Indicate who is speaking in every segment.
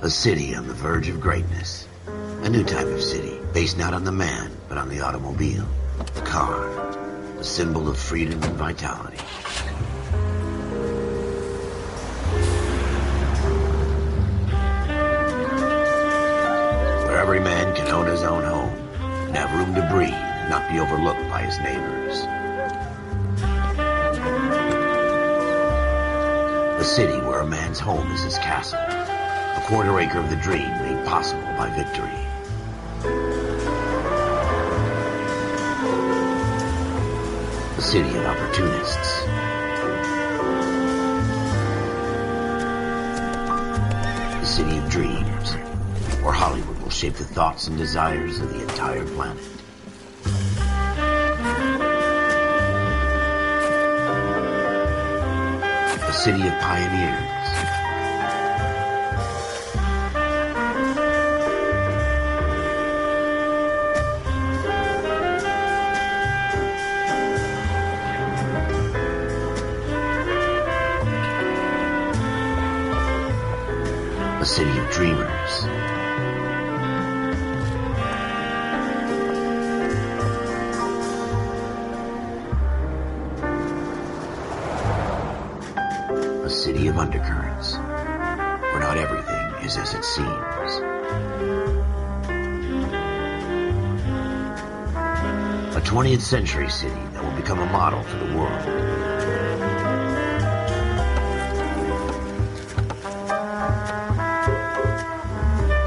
Speaker 1: A city on the verge of greatness. A new type of city, based not on the man, but on the automobile. The car. The symbol of freedom and vitality. Where every man can own his own home, and have room to breathe, and not be overlooked by his neighbors. A city where a man's home is his castle. A quarter acre of the dream made possible by victory. A city of opportunists. A city of dreams, where Hollywood will shape the thoughts and desires of the entire planet. A city of pioneers. A city of dreamers. A city of undercurrents, where not everything is as it seems. A 20th century city that will become a model for the world.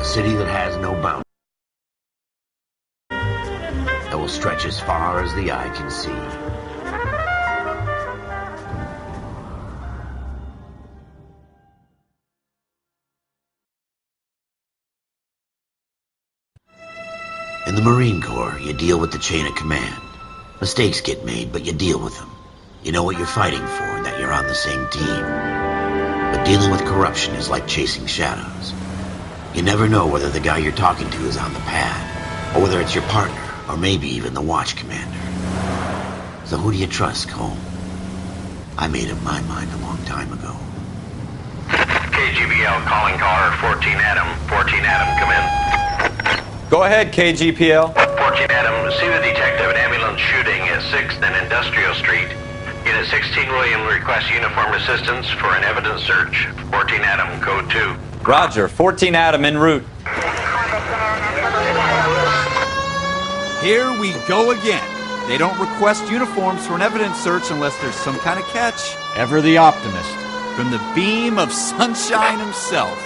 Speaker 1: A city that has no boundaries, that will stretch as far as the eye can see. In the Marine Corps, you deal with the chain of command. Mistakes get made, but you deal with them. You know what you're fighting for and that you're on the same team. But dealing with corruption is like chasing shadows. You never know whether the guy you're talking to is on the pad, or whether it's your partner, or maybe even the watch commander. So who do you trust, Cole? I made up my mind a long time ago.
Speaker 2: KGBL calling caller 14 Adam. 14 Adam, come in.
Speaker 3: Go ahead, KGPL.
Speaker 2: 14 Adam, see the detective at ambulance shooting at 6th and Industrial Street. Unit 16 William requests uniform assistance for an evidence search. 14 Adam, code 2.
Speaker 3: Roger, 14 Adam en route.
Speaker 4: Here we go again. They don't request uniforms for an evidence search unless there's some kind of catch.
Speaker 5: Ever the optimist.
Speaker 4: From the beam of sunshine himself.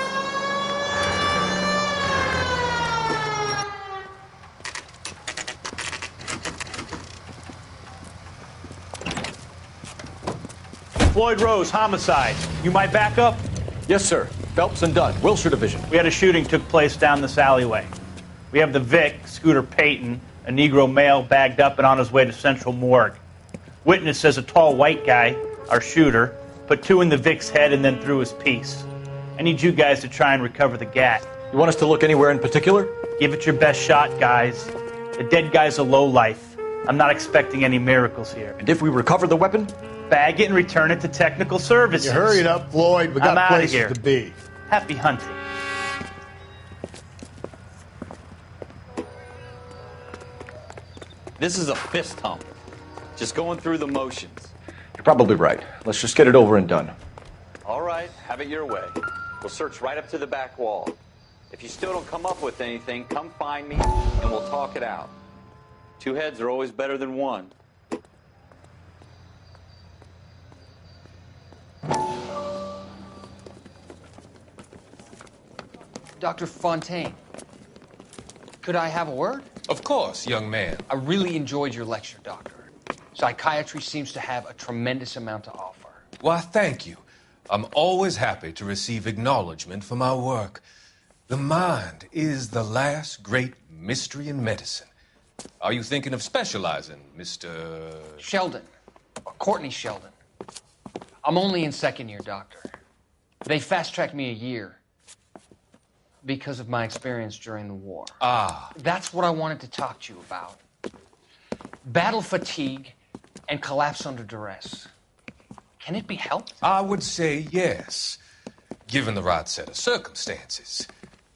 Speaker 6: Floyd Rose, homicide. You might back up?
Speaker 5: Yes, sir. Phelps and Dunn, Wilshire Division.
Speaker 6: We had a shooting took place down this alleyway. We have the Vic, Scooter Payton, a Negro male bagged up and on his way to Central Morgue. Witness says a tall white guy, our shooter, put 2 in the Vic's head and then threw his piece. I need you guys to try and recover the gat.
Speaker 5: You want us to look anywhere in particular?
Speaker 6: Give it your best shot, guys. The dead guy's a lowlife. I'm not expecting any miracles here.
Speaker 5: And if we recover the weapon?
Speaker 6: Bag it and return it to technical services.
Speaker 7: You hurry it up, Floyd. We got
Speaker 6: I'm
Speaker 7: places
Speaker 6: here.
Speaker 7: to be.
Speaker 6: Happy hunting.
Speaker 3: This is a fist hump. Just going through the motions.
Speaker 5: You're probably right. Let's just get it over and done.
Speaker 3: All right, have it your way. We'll search right up to the back wall. If you still don't come up with anything, come find me and we'll talk it out. 2 heads are always better than 1.
Speaker 8: Dr. Fontaine, could I have a word?
Speaker 9: Of course, young man.
Speaker 8: I really enjoyed your lecture, Doctor. Psychiatry seems to have a tremendous amount to offer.
Speaker 9: Why, thank you. I'm always happy to receive acknowledgement for my work. The mind is the last great mystery in medicine. Are you thinking of specializing, Mr.
Speaker 8: Sheldon, or Courtney Sheldon. I'm only in 2nd year, Doctor. They fast-tracked me a year because of my experience during the war.
Speaker 9: Ah.
Speaker 8: That's what I wanted to talk to you about. Battle fatigue and collapse under duress. Can it be helped?
Speaker 9: I would say yes, given the right set of circumstances.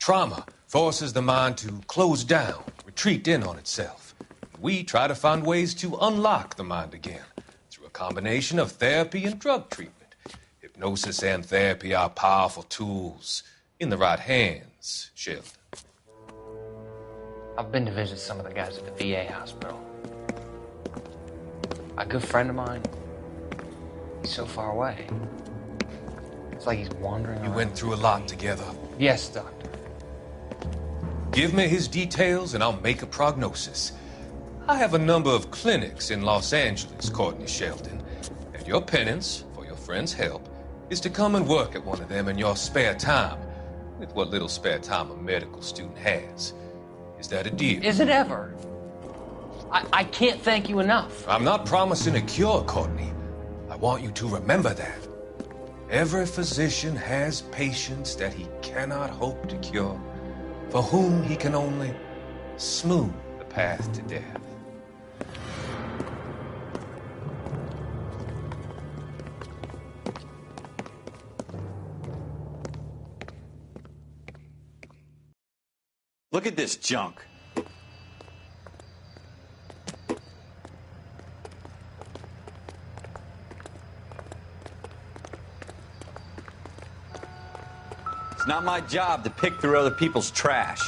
Speaker 9: Trauma forces the mind to close down, retreat in on itself. We try to find ways to unlock the mind again through a combination of therapy and drug treatment. Hypnosis and therapy are powerful tools in the right hands, Sheldon.
Speaker 8: I've been to visit some of the guys at the VA hospital. A good friend of mine, he's so far away. It's like he's wandering
Speaker 9: You
Speaker 8: around.
Speaker 9: went through a lot together.
Speaker 8: Yes, Doctor.
Speaker 9: Give me his details and I'll make a prognosis. I have a number of clinics in Los Angeles, Courtney Sheldon, and your penance for your friend's help is to come and work at one of them in your spare time, with what little spare time a medical student has. Is that a deal?
Speaker 8: Is it ever? I can't thank you enough.
Speaker 9: I'm not promising a cure, Courtney. I want you to remember that. Every physician has patients that he cannot hope to cure, for whom he can only smooth the path to death.
Speaker 4: Look at this junk. It's not my job to pick through other people's trash.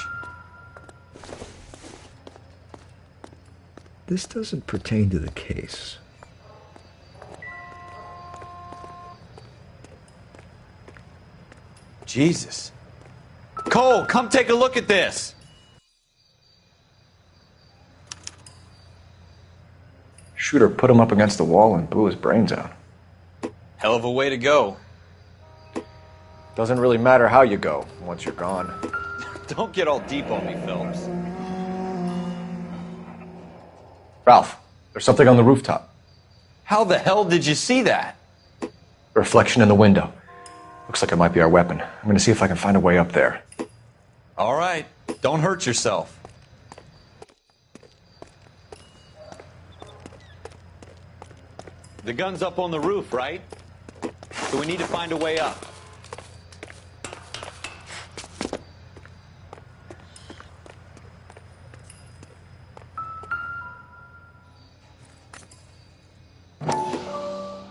Speaker 7: This doesn't pertain to the case.
Speaker 4: Jesus. Cole, come take a look at this.
Speaker 5: Shooter put him up against the wall and blew his brains out.
Speaker 4: Hell of a way to go.
Speaker 5: Doesn't really matter how you go once you're gone.
Speaker 4: Don't get all deep on me, Phelps.
Speaker 5: Ralph, there's something on the rooftop.
Speaker 4: How the hell did you see that?
Speaker 5: A reflection in the window. Looks like it might be our weapon. I'm going to see if I can find a way up there.
Speaker 4: All right, don't hurt yourself. The gun's up on the roof, right? So we need to find a way up.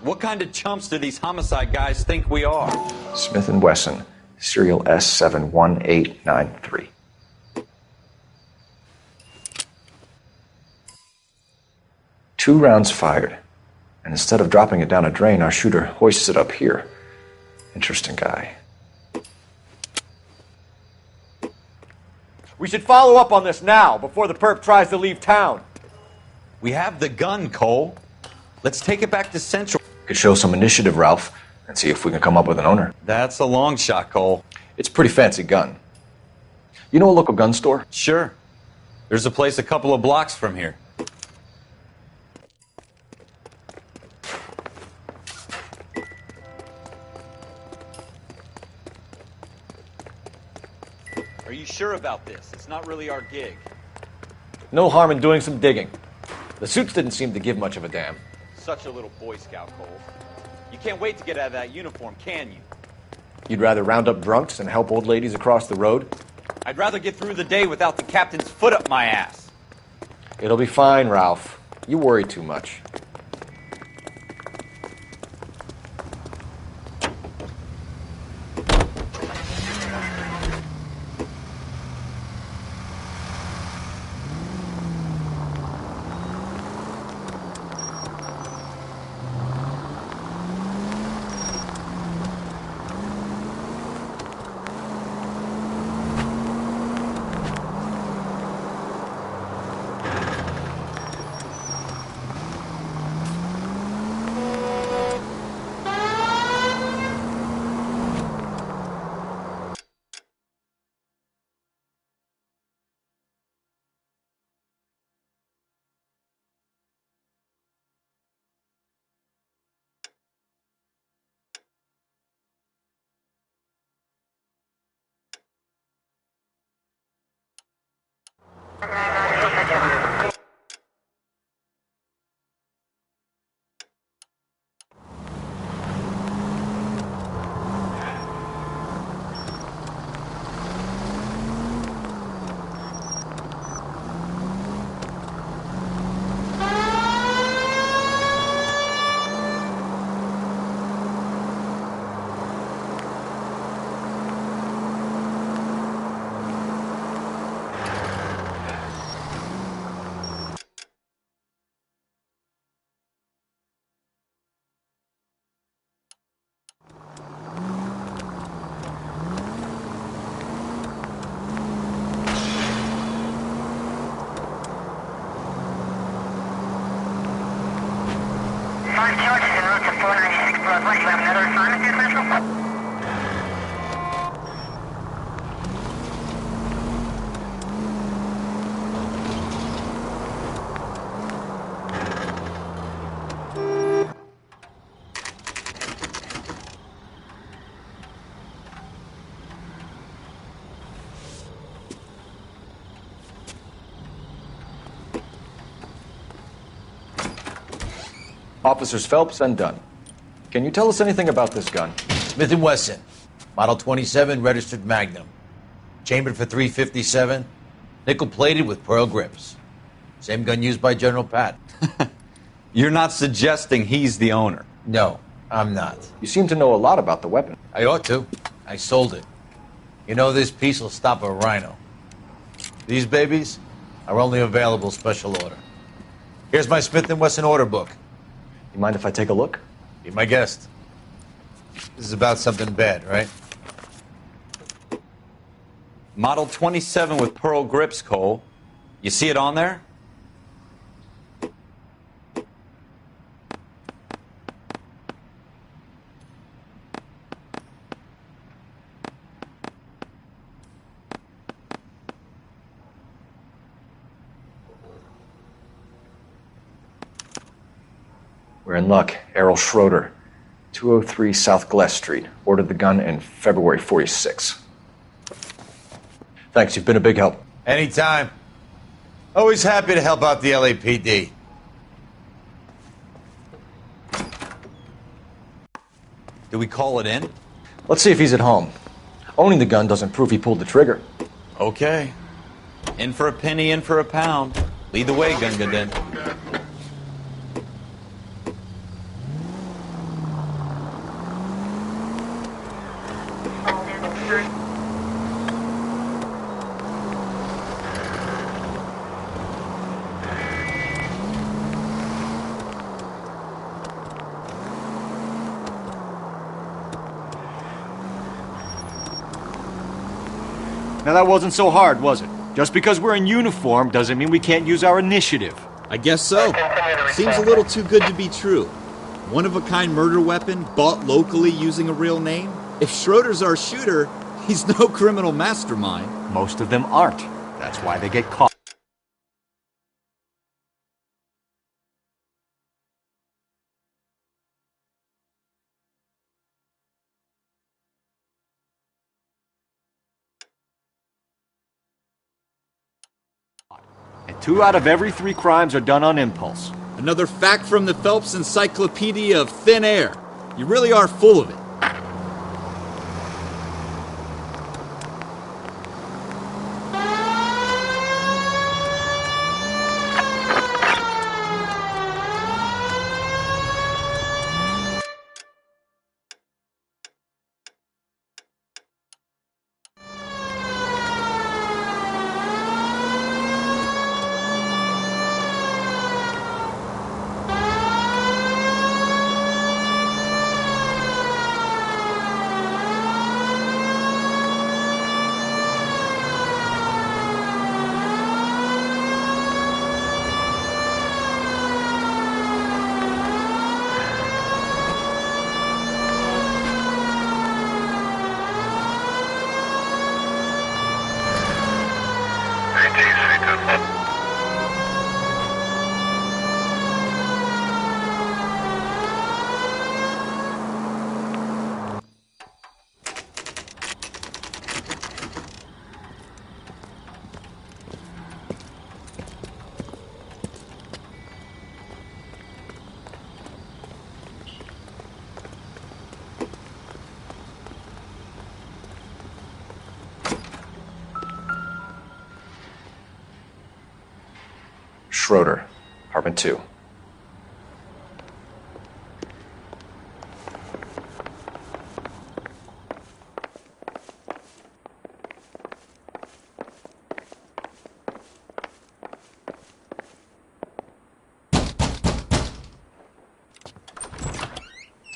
Speaker 4: What kind of chumps do these homicide guys think we are?
Speaker 5: Smith & Wesson, serial S71893. Two rounds fired, and instead of dropping it down a drain, our shooter hoists it up here. Interesting guy.
Speaker 10: We should follow up on this now, before the perp tries to leave town.
Speaker 4: We have the gun, Cole. Let's take it back to Central.
Speaker 5: Could show some initiative, Ralph, and see if we can come up with an owner.
Speaker 4: That's a long shot, Cole.
Speaker 5: It's a pretty fancy gun. You know a local gun store?
Speaker 4: Sure. There's a place a couple of blocks from here. Are you sure about this? It's not really our gig.
Speaker 10: No harm in doing some digging. The suits didn't seem to give much of a damn.
Speaker 4: Such a little Boy Scout, Cole. You can't wait to get out of that uniform, can you?
Speaker 10: You'd rather round up drunks and help old ladies across the road?
Speaker 4: I'd rather get through the day without the captain's foot up my ass.
Speaker 10: It'll be fine, Ralph. You worry too much.
Speaker 11: 5 charges en route to 496 Blood West. You have another assignment here, Central?
Speaker 5: Officers Phelps and Dunn. Can you tell us anything about this gun?
Speaker 1: Smith & Wesson, Model 27, registered Magnum. Chambered for .357, nickel-plated with pearl grips. Same gun used by General Patton.
Speaker 4: You're not suggesting he's the owner?
Speaker 1: No, I'm not.
Speaker 5: You seem to know a lot about the weapon.
Speaker 1: I ought to. I sold it. You know, this piece will stop a rhino. These babies are only available special order. Here's my Smith & Wesson order book.
Speaker 5: You mind if I take a look?
Speaker 1: Be my guest. This is about something bad, right?
Speaker 4: Model 27 with pearl grips, Cole. You see it on there?
Speaker 5: We're in luck. Errol Schroeder, 203 South Glass Street. Ordered the gun in February 46. Thanks, you've been a big help.
Speaker 1: Anytime. Always happy to help out the LAPD.
Speaker 4: Do we call it in?
Speaker 5: Let's see if he's at home. Owning the gun doesn't prove he pulled the trigger.
Speaker 4: Okay. In for a penny, in for a pound. Lead the way, Gungadin.
Speaker 10: Now that wasn't so hard, was it? Just because we're in uniform doesn't mean we can't use our initiative.
Speaker 4: I guess so. Seems a little too good to be true. One-of-a-kind murder weapon bought locally using a real name? If Schroeder's our shooter, he's no criminal mastermind.
Speaker 10: Most of them aren't. That's why they get caught. And 2 out of every 3 crimes are done on impulse.
Speaker 4: Another fact from the Phelps Encyclopedia of Thin Air. You really are full of it.
Speaker 5: Schroeder, apartment 2.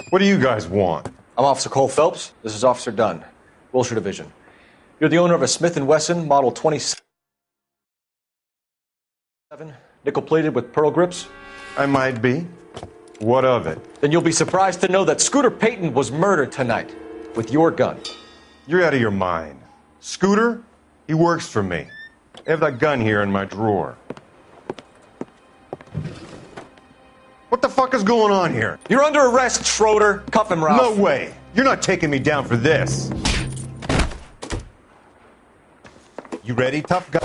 Speaker 12: What do you guys want?
Speaker 5: I'm Officer Cole Phelps. This is Officer Dunn, Wilshire Division. You're the owner of a Smith & Wesson Model 27, nickel-plated with pearl grips?
Speaker 12: I might be. What of it?
Speaker 10: Then you'll be surprised to know that Scooter Payton was murdered tonight with your gun.
Speaker 12: You're out of your mind. Scooter? He works for me. I have that gun here in my drawer. What the fuck is going on here?
Speaker 10: You're under arrest, Schroeder. Cuff him, Ralph.
Speaker 12: No way. You're not taking me down for this. You ready, tough guy?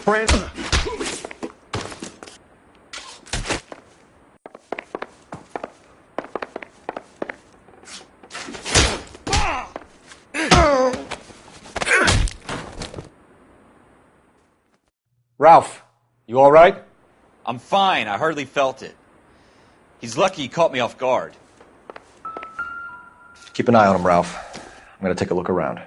Speaker 12: Friend.
Speaker 10: Ralph, you all right?
Speaker 4: I'm fine. I hardly felt it. He's lucky he caught me off guard.
Speaker 5: Keep an eye on him, Ralph. I'm going to take a look around.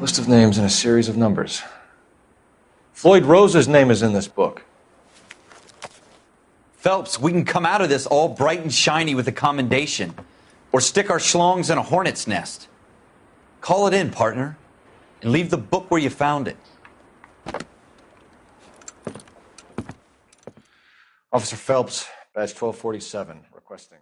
Speaker 5: List of names and a series of numbers. Floyd Rose's name is in this book.
Speaker 4: Phelps, we can come out of this all bright and shiny with a commendation. Or stick our schlongs in a hornet's nest. Call it in, partner. And leave the book where you found it.
Speaker 5: Officer Phelps, badge 1247, requesting.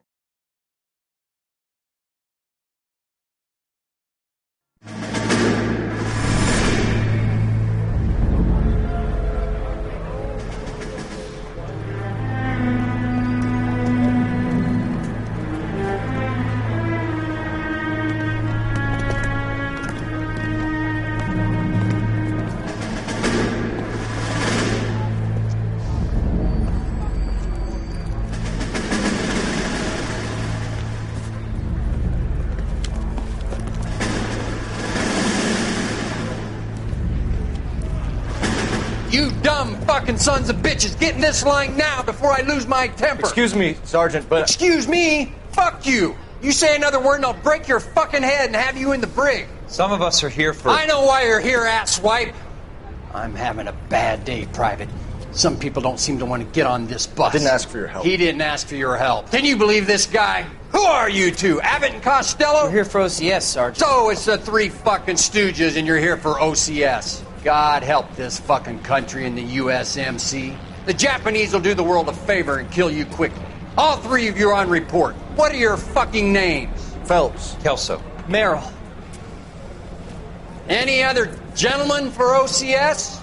Speaker 8: You dumb fucking sons of bitches, get in this line now before I lose my temper.
Speaker 10: Excuse me, Sergeant, but...
Speaker 8: Excuse me? Fuck you. You say another word and I'll break your fucking head and have you in the brig.
Speaker 4: Some of us are here for...
Speaker 8: I know why you're here, asswipe. I'm having a bad day, Private. Some people don't seem to want to get on this bus.
Speaker 5: I didn't ask for your help.
Speaker 8: He didn't ask for your help. Can you believe this guy? Who are you two? Abbott and Costello?
Speaker 13: We're here for OCS, Sergeant.
Speaker 8: So it's the three fucking stooges and you're here for OCS. God help this fucking country and the USMC. The Japanese will do the world a favor and kill you quickly. All three of you are on report. What are your fucking names?
Speaker 10: Phelps.
Speaker 4: Kelso.
Speaker 13: Merrill.
Speaker 8: Any other gentlemen for OCS?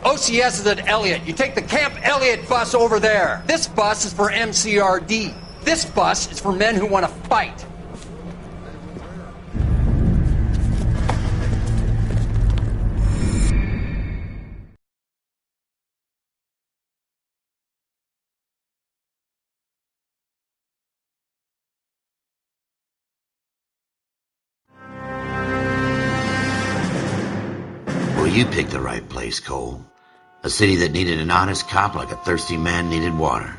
Speaker 8: OCS is at Elliott. You take the Camp Elliott bus over there. This bus is for MCRD. This bus is for men who want to fight.
Speaker 1: Well, you picked the right place, Cole. A city that needed an honest cop like a thirsty man needed water.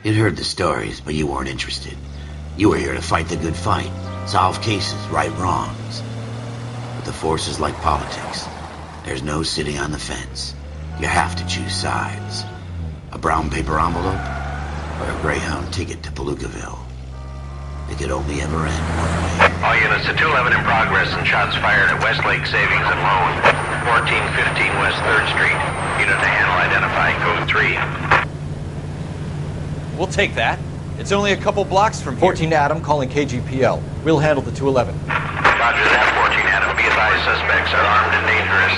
Speaker 1: You'd heard the stories, but you weren't interested. You were here to fight the good fight, solve cases, right wrongs. But the force is like politics. There's no sitting on the fence. You have to choose sides. A brown paper envelope or a Greyhound ticket to Palookaville. It could only ever end one way.
Speaker 2: All units to 211 in progress and shots fired at Westlake Savings and Loan, 1415 West 3rd Street. Unit to handle identify, code 3.
Speaker 4: We'll take that. It's only a couple blocks from here.
Speaker 10: 14 Adam calling KGPL. We'll handle the 211.
Speaker 2: Roger that, 14 Adam. Be advised, suspects are armed and dangerous.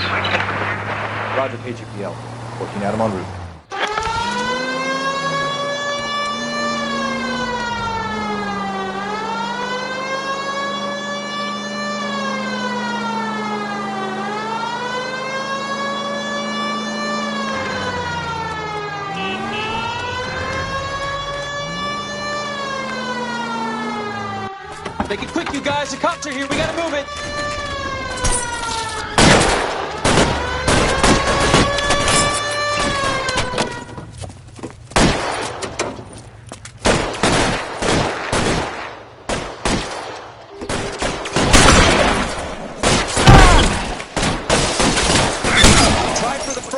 Speaker 5: Roger, KGPL. 14 Adam en route.
Speaker 6: Make it quick, you guys. The cops are here. We gotta move it.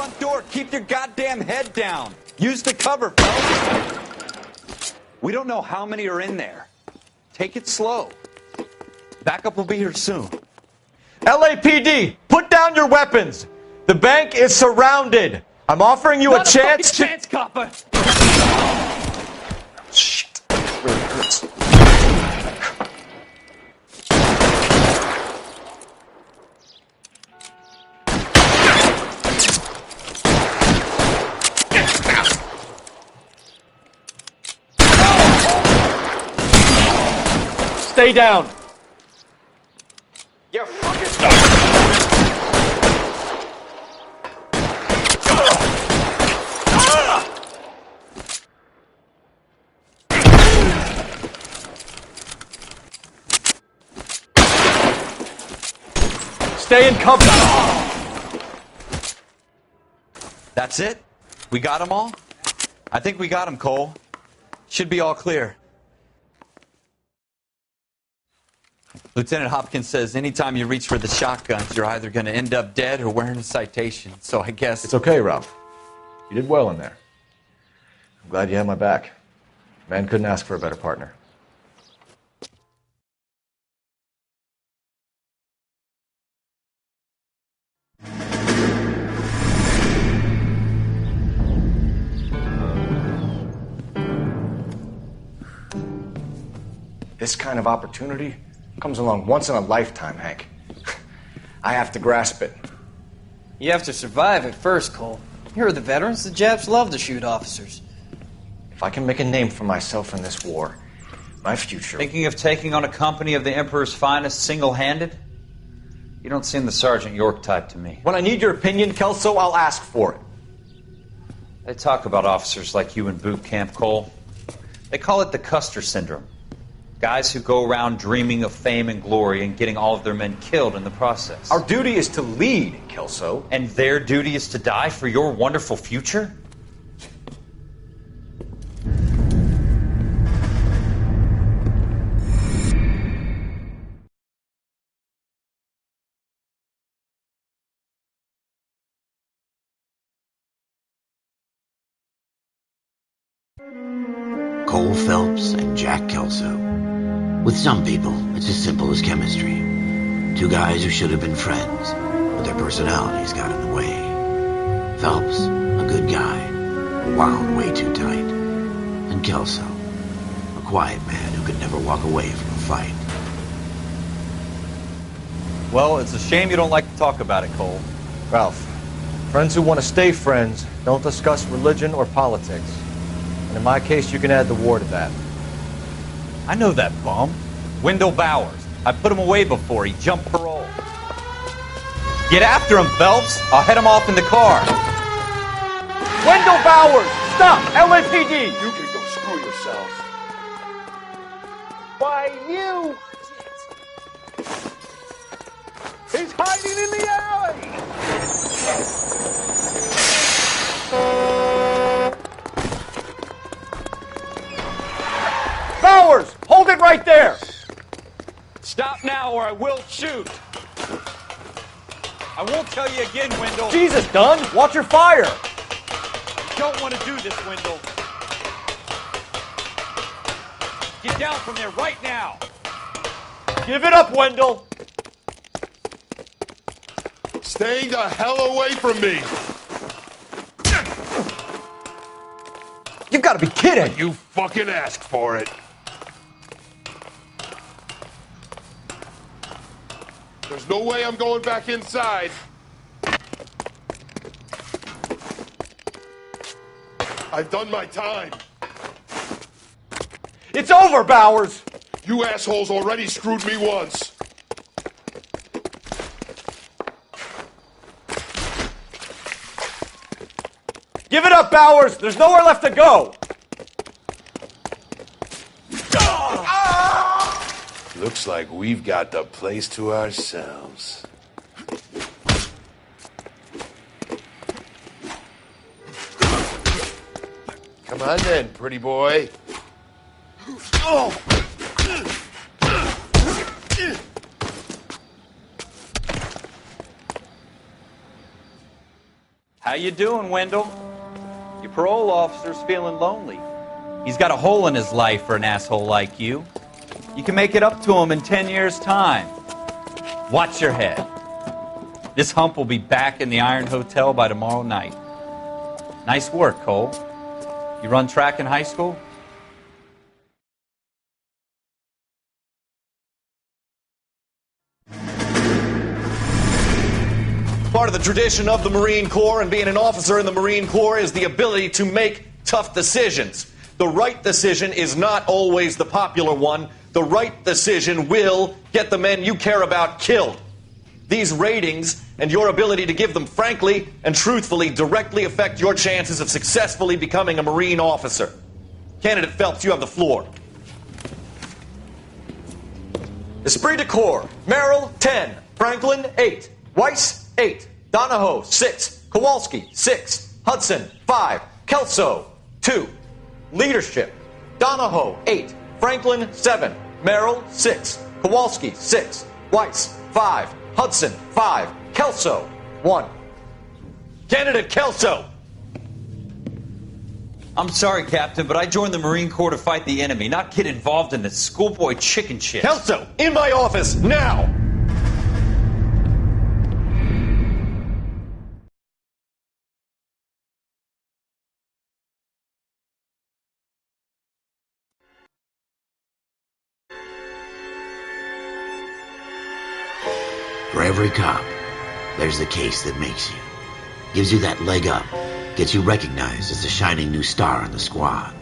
Speaker 3: front door. Keep your goddamn head down. Use the cover, folks. We don't know how many are in there. Take it slow. Backup will be here soon.
Speaker 10: LAPD, put down your weapons. The bank is surrounded. I'm offering you a chance to...
Speaker 3: chance, copper.
Speaker 5: Shit. It really hurts.
Speaker 10: Stay down.
Speaker 3: You're fucking
Speaker 10: Stay in cover.
Speaker 3: That's it? We got them all? I think we got them, Cole. Should be all clear. Lieutenant Hopkins says anytime you reach for the shotguns, you're either going to end up dead or wearing a citation. So I guess...
Speaker 5: It's okay, Ralph. You did well in there. I'm glad you had my back. Man couldn't ask for a better partner. This kind of opportunity comes along once in a lifetime, Hank. I have to grasp it.
Speaker 13: You have to survive it first, Cole. Here are the veterans. The Japs love to shoot officers.
Speaker 5: If I can make a name for myself in this war, my future...
Speaker 3: Thinking of taking on a company of the Emperor's finest single-handed? You don't seem the Sergeant York type to me.
Speaker 10: When I need your opinion, Kelso, I'll ask for it.
Speaker 3: They talk about officers like you in boot camp, Cole. They call it the Custer syndrome. Guys who go around dreaming of fame and glory and getting all of their men killed in the process.
Speaker 10: Our duty is to lead, Kelso.
Speaker 3: And their duty is to die for your wonderful future?
Speaker 1: Cole Phelps and Jack Kelso. With some people, it's as simple as chemistry. Two guys who should have been friends, but their personalities got in the way. Phelps, a good guy, wound way too tight. And Kelso, a quiet man who could never walk away from a fight.
Speaker 3: Well, it's a shame you don't like to talk about it, Cole.
Speaker 10: Ralph, friends who want to stay friends don't discuss religion or politics. And in my case, you can add the war to that.
Speaker 3: I know that bum. Wendell Bowers. I put him away before. He jumped parole. Get after him, Phelps. I'll head him off in the car.
Speaker 10: Wendell Bowers! Stop! LAPD!
Speaker 14: You can go screw yourselves.
Speaker 10: Why, you... He's hiding in the alley! Bowers! Hold it right there!
Speaker 3: Stop now or I will shoot. I won't tell you again, Wendell.
Speaker 10: Jesus, Dunn! Watch your fire!
Speaker 3: Don't want to do this, Wendell. Get down from there right now.
Speaker 10: Give it up, Wendell!
Speaker 14: Stay the hell away from me!
Speaker 10: You've got to be kidding!
Speaker 14: You fucking asked for it. There's no way I'm going back inside. I've done my time.
Speaker 10: It's over, Bowers!
Speaker 14: You assholes already screwed me once.
Speaker 10: Give it up, Bowers! There's nowhere left to go!
Speaker 14: Looks like we've got the place to ourselves. Come on then, pretty boy.
Speaker 3: How you doing, Wendell? Your parole officer's feeling lonely. He's got a hole in his life for an asshole like you. You can make it up to him in 10 years' time. Watch your head. This hump will be back in the Iron Hotel by tomorrow night. Nice work, Cole. You run track in high school?
Speaker 15: Part of the tradition of the Marine Corps and being an officer in the Marine Corps is the ability to make tough decisions. The right decision is not always the popular one. The right decision will get the men you care about killed. These ratings and your ability to give them frankly and truthfully directly affect your chances of successfully becoming a Marine officer. Candidate Phelps, you have the floor. Esprit de Corps, Merrill, 10. Franklin, 8. Weiss, 8. Donahoe, 6. Kowalski, 6. Hudson, 5. Kelso, 2. Leadership, Donahoe, 8. Franklin, 7. Merrill, 6. Kowalski, 6. Weiss, 5. Hudson, 5. Kelso, 1. Candidate Kelso!
Speaker 3: I'm sorry, Captain, but I joined the Marine Corps to fight the enemy, not get involved in this schoolboy chicken shit.
Speaker 15: Kelso, in my office, now!
Speaker 1: For every cop, there's the case that makes you. Gives you that leg up. Gets you recognized as the shining new star in the squad.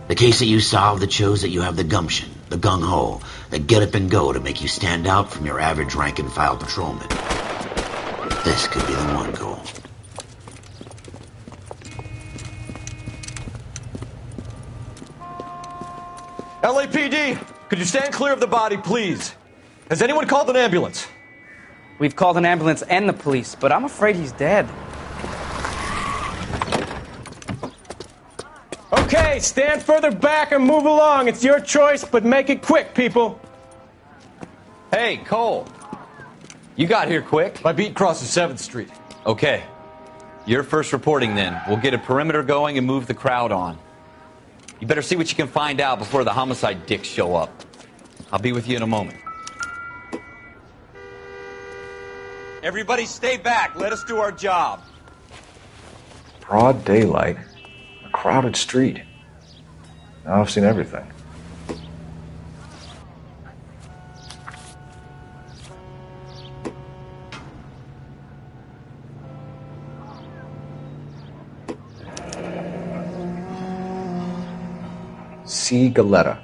Speaker 1: The case that you solve that shows that you have the gumption, the gung-ho, the get up and go to make you stand out from your average rank-and-file patrolman. This could be the one, Cole.
Speaker 10: LAPD, could you stand clear of the body, please? Has anyone called an ambulance?
Speaker 16: We've called an ambulance and the police, but I'm afraid he's dead.
Speaker 17: Okay, stand further back and move along. It's your choice, but make it quick, people.
Speaker 3: Hey, Cole. You got here quick.
Speaker 10: My beat crosses 7th Street.
Speaker 3: Okay. You're first reporting then. We'll get a perimeter going and move the crowd on. You better see what you can find out before the homicide dicks show up. I'll be with you in a moment. Everybody stay back. Let us do our job.
Speaker 5: Broad daylight. A crowded street. Now I've seen everything. C. Galetta.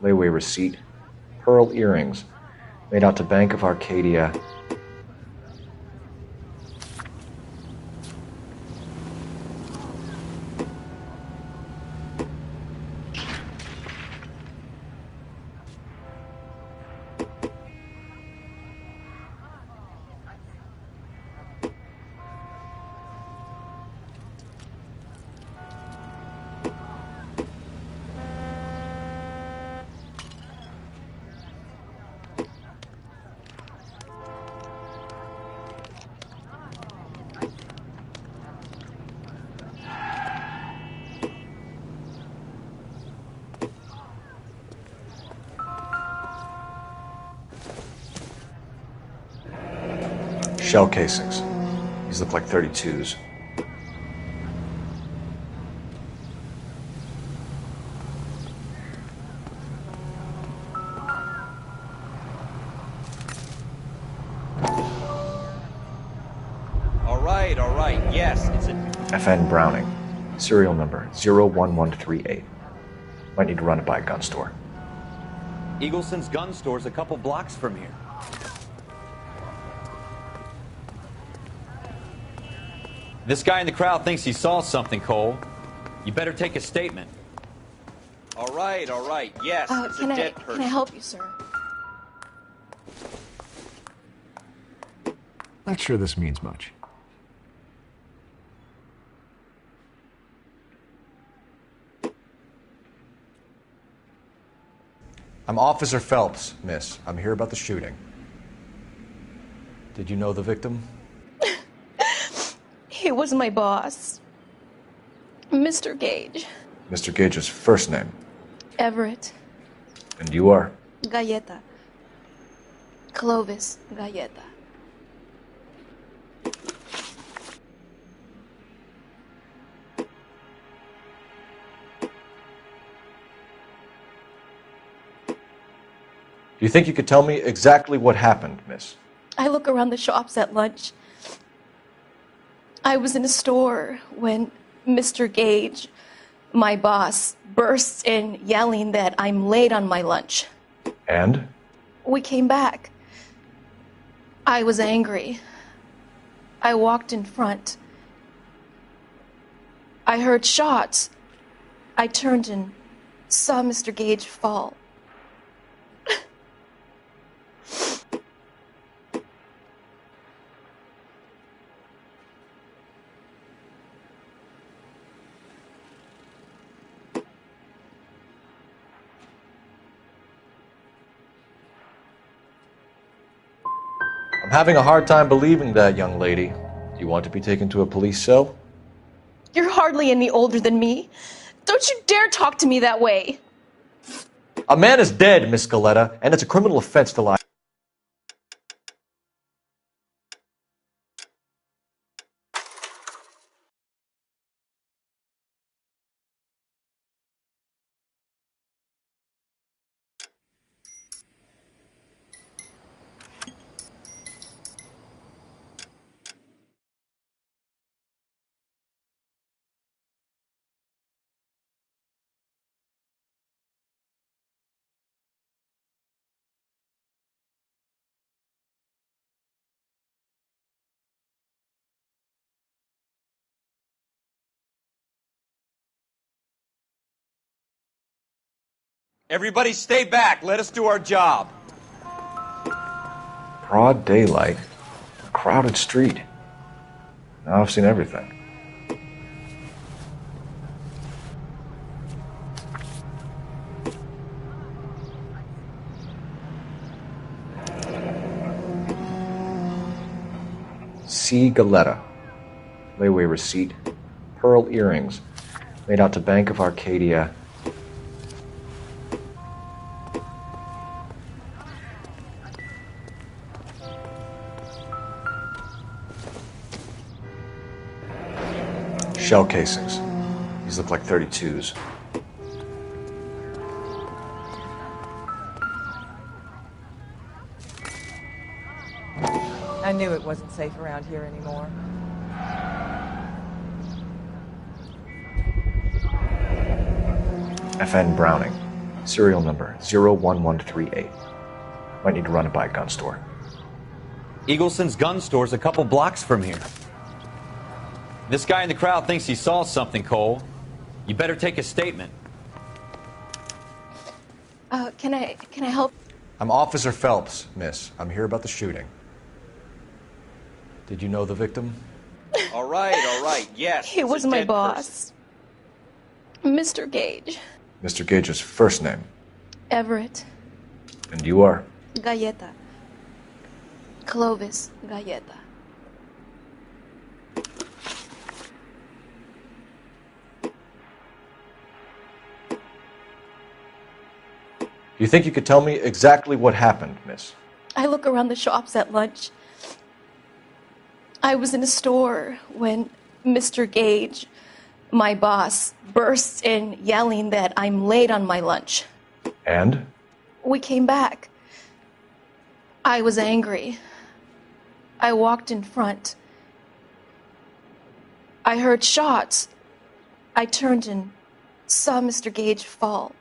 Speaker 5: Layaway receipt. Pearl earrings. Made out to Bank of Arcadia. Shell casings. These look like 32s.
Speaker 3: All right, yes, it's a...
Speaker 5: FN Browning. Serial number 01138. Might need to run it by a gun store.
Speaker 3: Eagleson's gun store's a couple blocks from here. This guy in the crowd thinks he saw something, Cole. You better take a statement. All right, yes, it's a dead person.
Speaker 18: Can I help you, sir?
Speaker 7: Not sure this means much.
Speaker 10: I'm Officer Phelps, miss. I'm here about the shooting. Did you know the victim?
Speaker 18: He was my boss. Mr. Gage.
Speaker 5: Mr. Gage's first name.
Speaker 18: Everett.
Speaker 5: And you are?
Speaker 18: Galleta. Clovis Galleta.
Speaker 5: Do you think you could tell me exactly what happened, miss?
Speaker 18: I look around the shops at lunch. I was in a store when Mr. Gage, my boss, bursts in yelling that I'm late on my lunch.
Speaker 5: And?
Speaker 18: We came back. I was angry. I walked in front. I heard shots. I turned and saw Mr. Gage fall.
Speaker 5: I'm having a hard time believing that, young lady. Do you want to be taken to a police cell?
Speaker 18: You're hardly any older than me. Don't you dare talk to me that way.
Speaker 5: A man is dead, Miss Galleta, and it's a criminal offense to lie.
Speaker 3: Everybody stay back. Let us do our job.
Speaker 5: Broad daylight. A crowded street. Now I've seen everything. C. Galleta. Layaway receipt. Pearl earrings. Made out to Bank of Arcadia. Shell casings. These look like 32s.
Speaker 19: I knew it wasn't safe around here anymore.
Speaker 5: FN Browning. Serial number 01138. Might need to run it by a gun store.
Speaker 3: Eagleson's gun store's a couple blocks from here. This guy in the crowd thinks he saw something, Cole. You better take a statement.
Speaker 18: Can I help?
Speaker 5: I'm Officer Phelps, miss. I'm here about the shooting. Did you know the victim?
Speaker 3: All right, yes.
Speaker 18: He was my boss. Mr. Gage.
Speaker 5: Mr. Gage's first name.
Speaker 18: Everett.
Speaker 5: And you are?
Speaker 18: Galleta. Clovis Galleta.
Speaker 5: Do you think you could tell me exactly what happened, miss?
Speaker 18: I look around the shops at lunch. I was in a store when Mr. Gage, my boss, bursts in yelling that I'm late on my lunch.
Speaker 5: And?
Speaker 18: We came back. I was angry. I walked in front. I heard shots. I turned and saw Mr. Gage fall.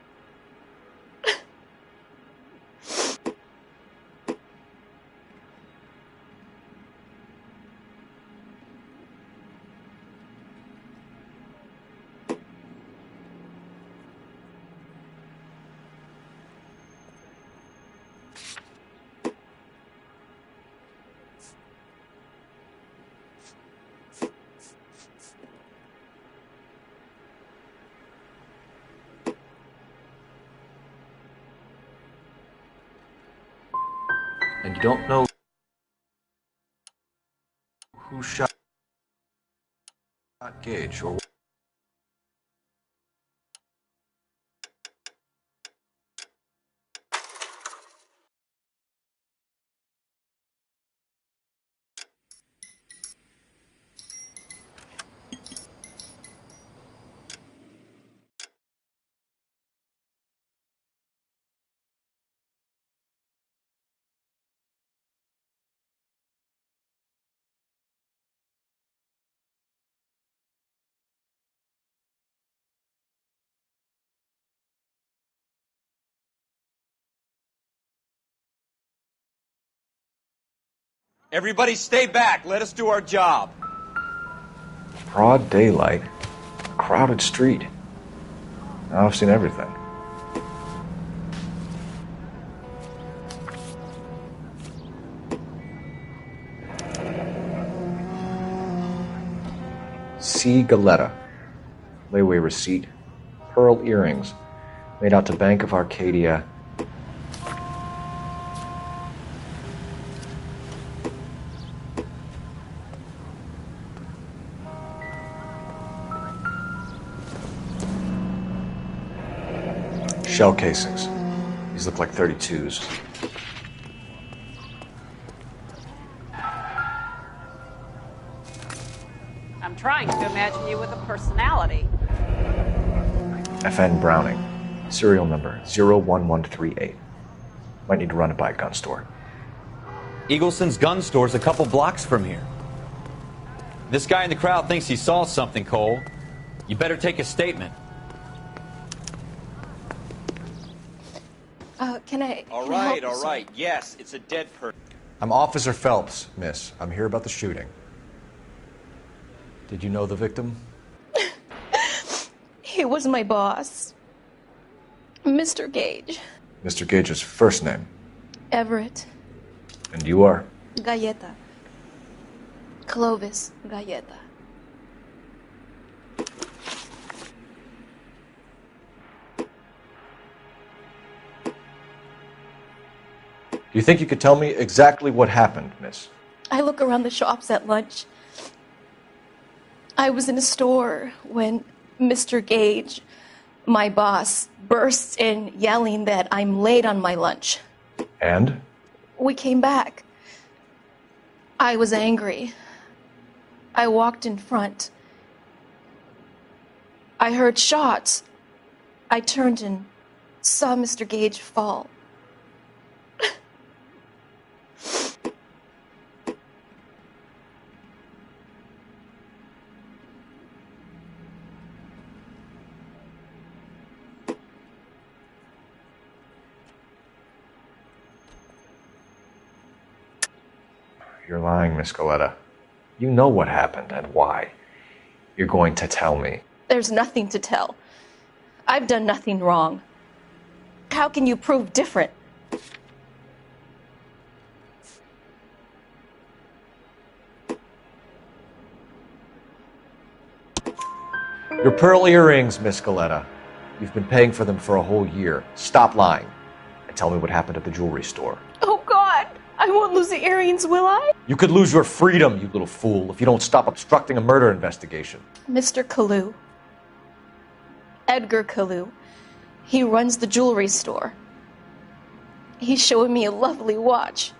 Speaker 5: And you don't know who shot... Not Gage, or...
Speaker 3: Everybody stay back. Let us do our job.
Speaker 5: Broad daylight, crowded street. Now I've seen everything. C. Galetta. Layaway receipt. Pearl earrings. Made out to Bank of Arcadia. Shell casings. These look like 32s.
Speaker 20: I'm trying to imagine you with a personality.
Speaker 5: FN Browning. Serial number 01138. Might need to run it by a gun store.
Speaker 3: Eagleson's gun store's a couple blocks from here. This guy in the crowd thinks he saw something, Cole. You better take a statement.
Speaker 18: Can I?
Speaker 3: All
Speaker 18: can I
Speaker 3: right,
Speaker 18: help
Speaker 3: all
Speaker 18: you,
Speaker 3: right. Yes, it's a dead person.
Speaker 5: I'm Officer Phelps, miss. I'm here about the shooting. Did you know the victim?
Speaker 18: He was my boss, Mr. Gage.
Speaker 5: Mr. Gage's first name.
Speaker 18: Everett.
Speaker 5: And you are?
Speaker 18: Galleta. Clovis Galleta.
Speaker 5: Do you think you could tell me exactly what happened, miss?
Speaker 18: I look around the shops at lunch. I was in a store when Mr. Gage, my boss, bursts in yelling that I'm late on my lunch.
Speaker 5: And?
Speaker 18: We came back. I was angry. I walked in front. I heard shots. I turned and saw Mr. Gage fall.
Speaker 5: You're lying, Miss Galetta. You know what happened and why. You're going to tell me.
Speaker 18: There's nothing to tell. I've done nothing wrong. How can you prove different?
Speaker 5: Your pearl earrings, Miss Galetta. You've been paying for them for a whole year. Stop lying and tell me what happened at the jewelry store.
Speaker 18: Oh, God! I won't lose the earrings, will I?
Speaker 5: You could lose your freedom, you little fool, if you don't stop obstructing a murder investigation.
Speaker 18: Mr. Kalu. Edgar Kalu. He runs the jewelry store. He's showing me a lovely watch.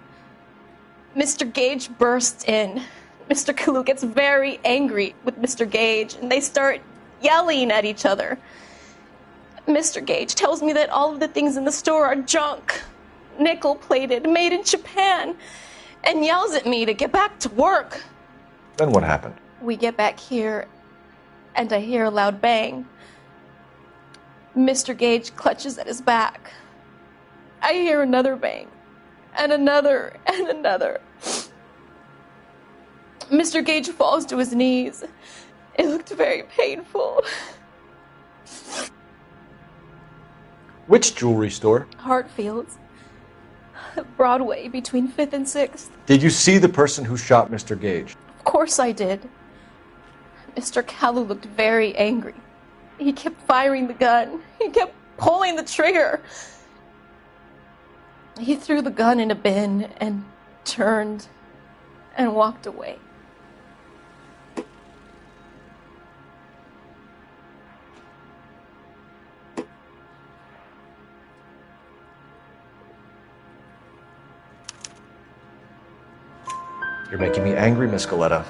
Speaker 18: Mr. Gage bursts in. Mr. Kalu gets very angry with Mr. Gage, and they start yelling at each other. Mr. Gage tells me that all of the things in the store are junk, nickel-plated, made in Japan, and yells at me to get back to work.
Speaker 5: Then what happened?
Speaker 18: We get back here, and I hear a loud bang. Mr. Gage clutches at his back. I hear another bang, and another, and another. Mr. Gage falls to his knees. It looked very painful.
Speaker 5: Which jewelry store?
Speaker 18: Hartfield's. Broadway, between 5th and 6th.
Speaker 5: Did you see the person who shot Mr. Gage?
Speaker 18: Of course I did. Mr. Kalu looked very angry. He kept firing the gun. He kept pulling the trigger. He threw the gun in a bin and turned and walked away.
Speaker 5: You're making me angry, Miss Galetta.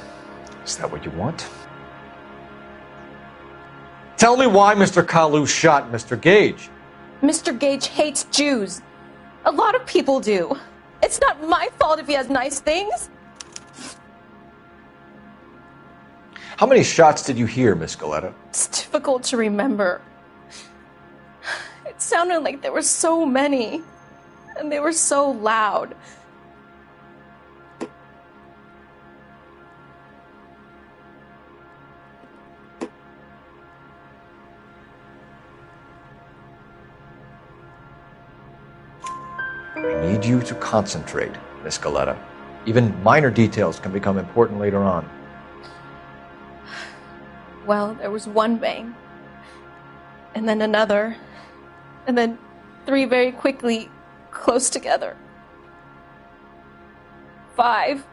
Speaker 5: Is that what you want? Tell me why Mr. Kalu shot Mr. Gage.
Speaker 18: Mr. Gage hates Jews. A lot of people do. It's not my fault if he has nice things.
Speaker 5: How many shots did you hear, Miss Galetta?
Speaker 18: It's difficult to remember. It sounded like there were so many, and they were so loud.
Speaker 5: I need you to concentrate, Miss Galetta. Even minor details can become important later on.
Speaker 18: Well, there was one bang, and then another, and then 3 very quickly, close together. 5.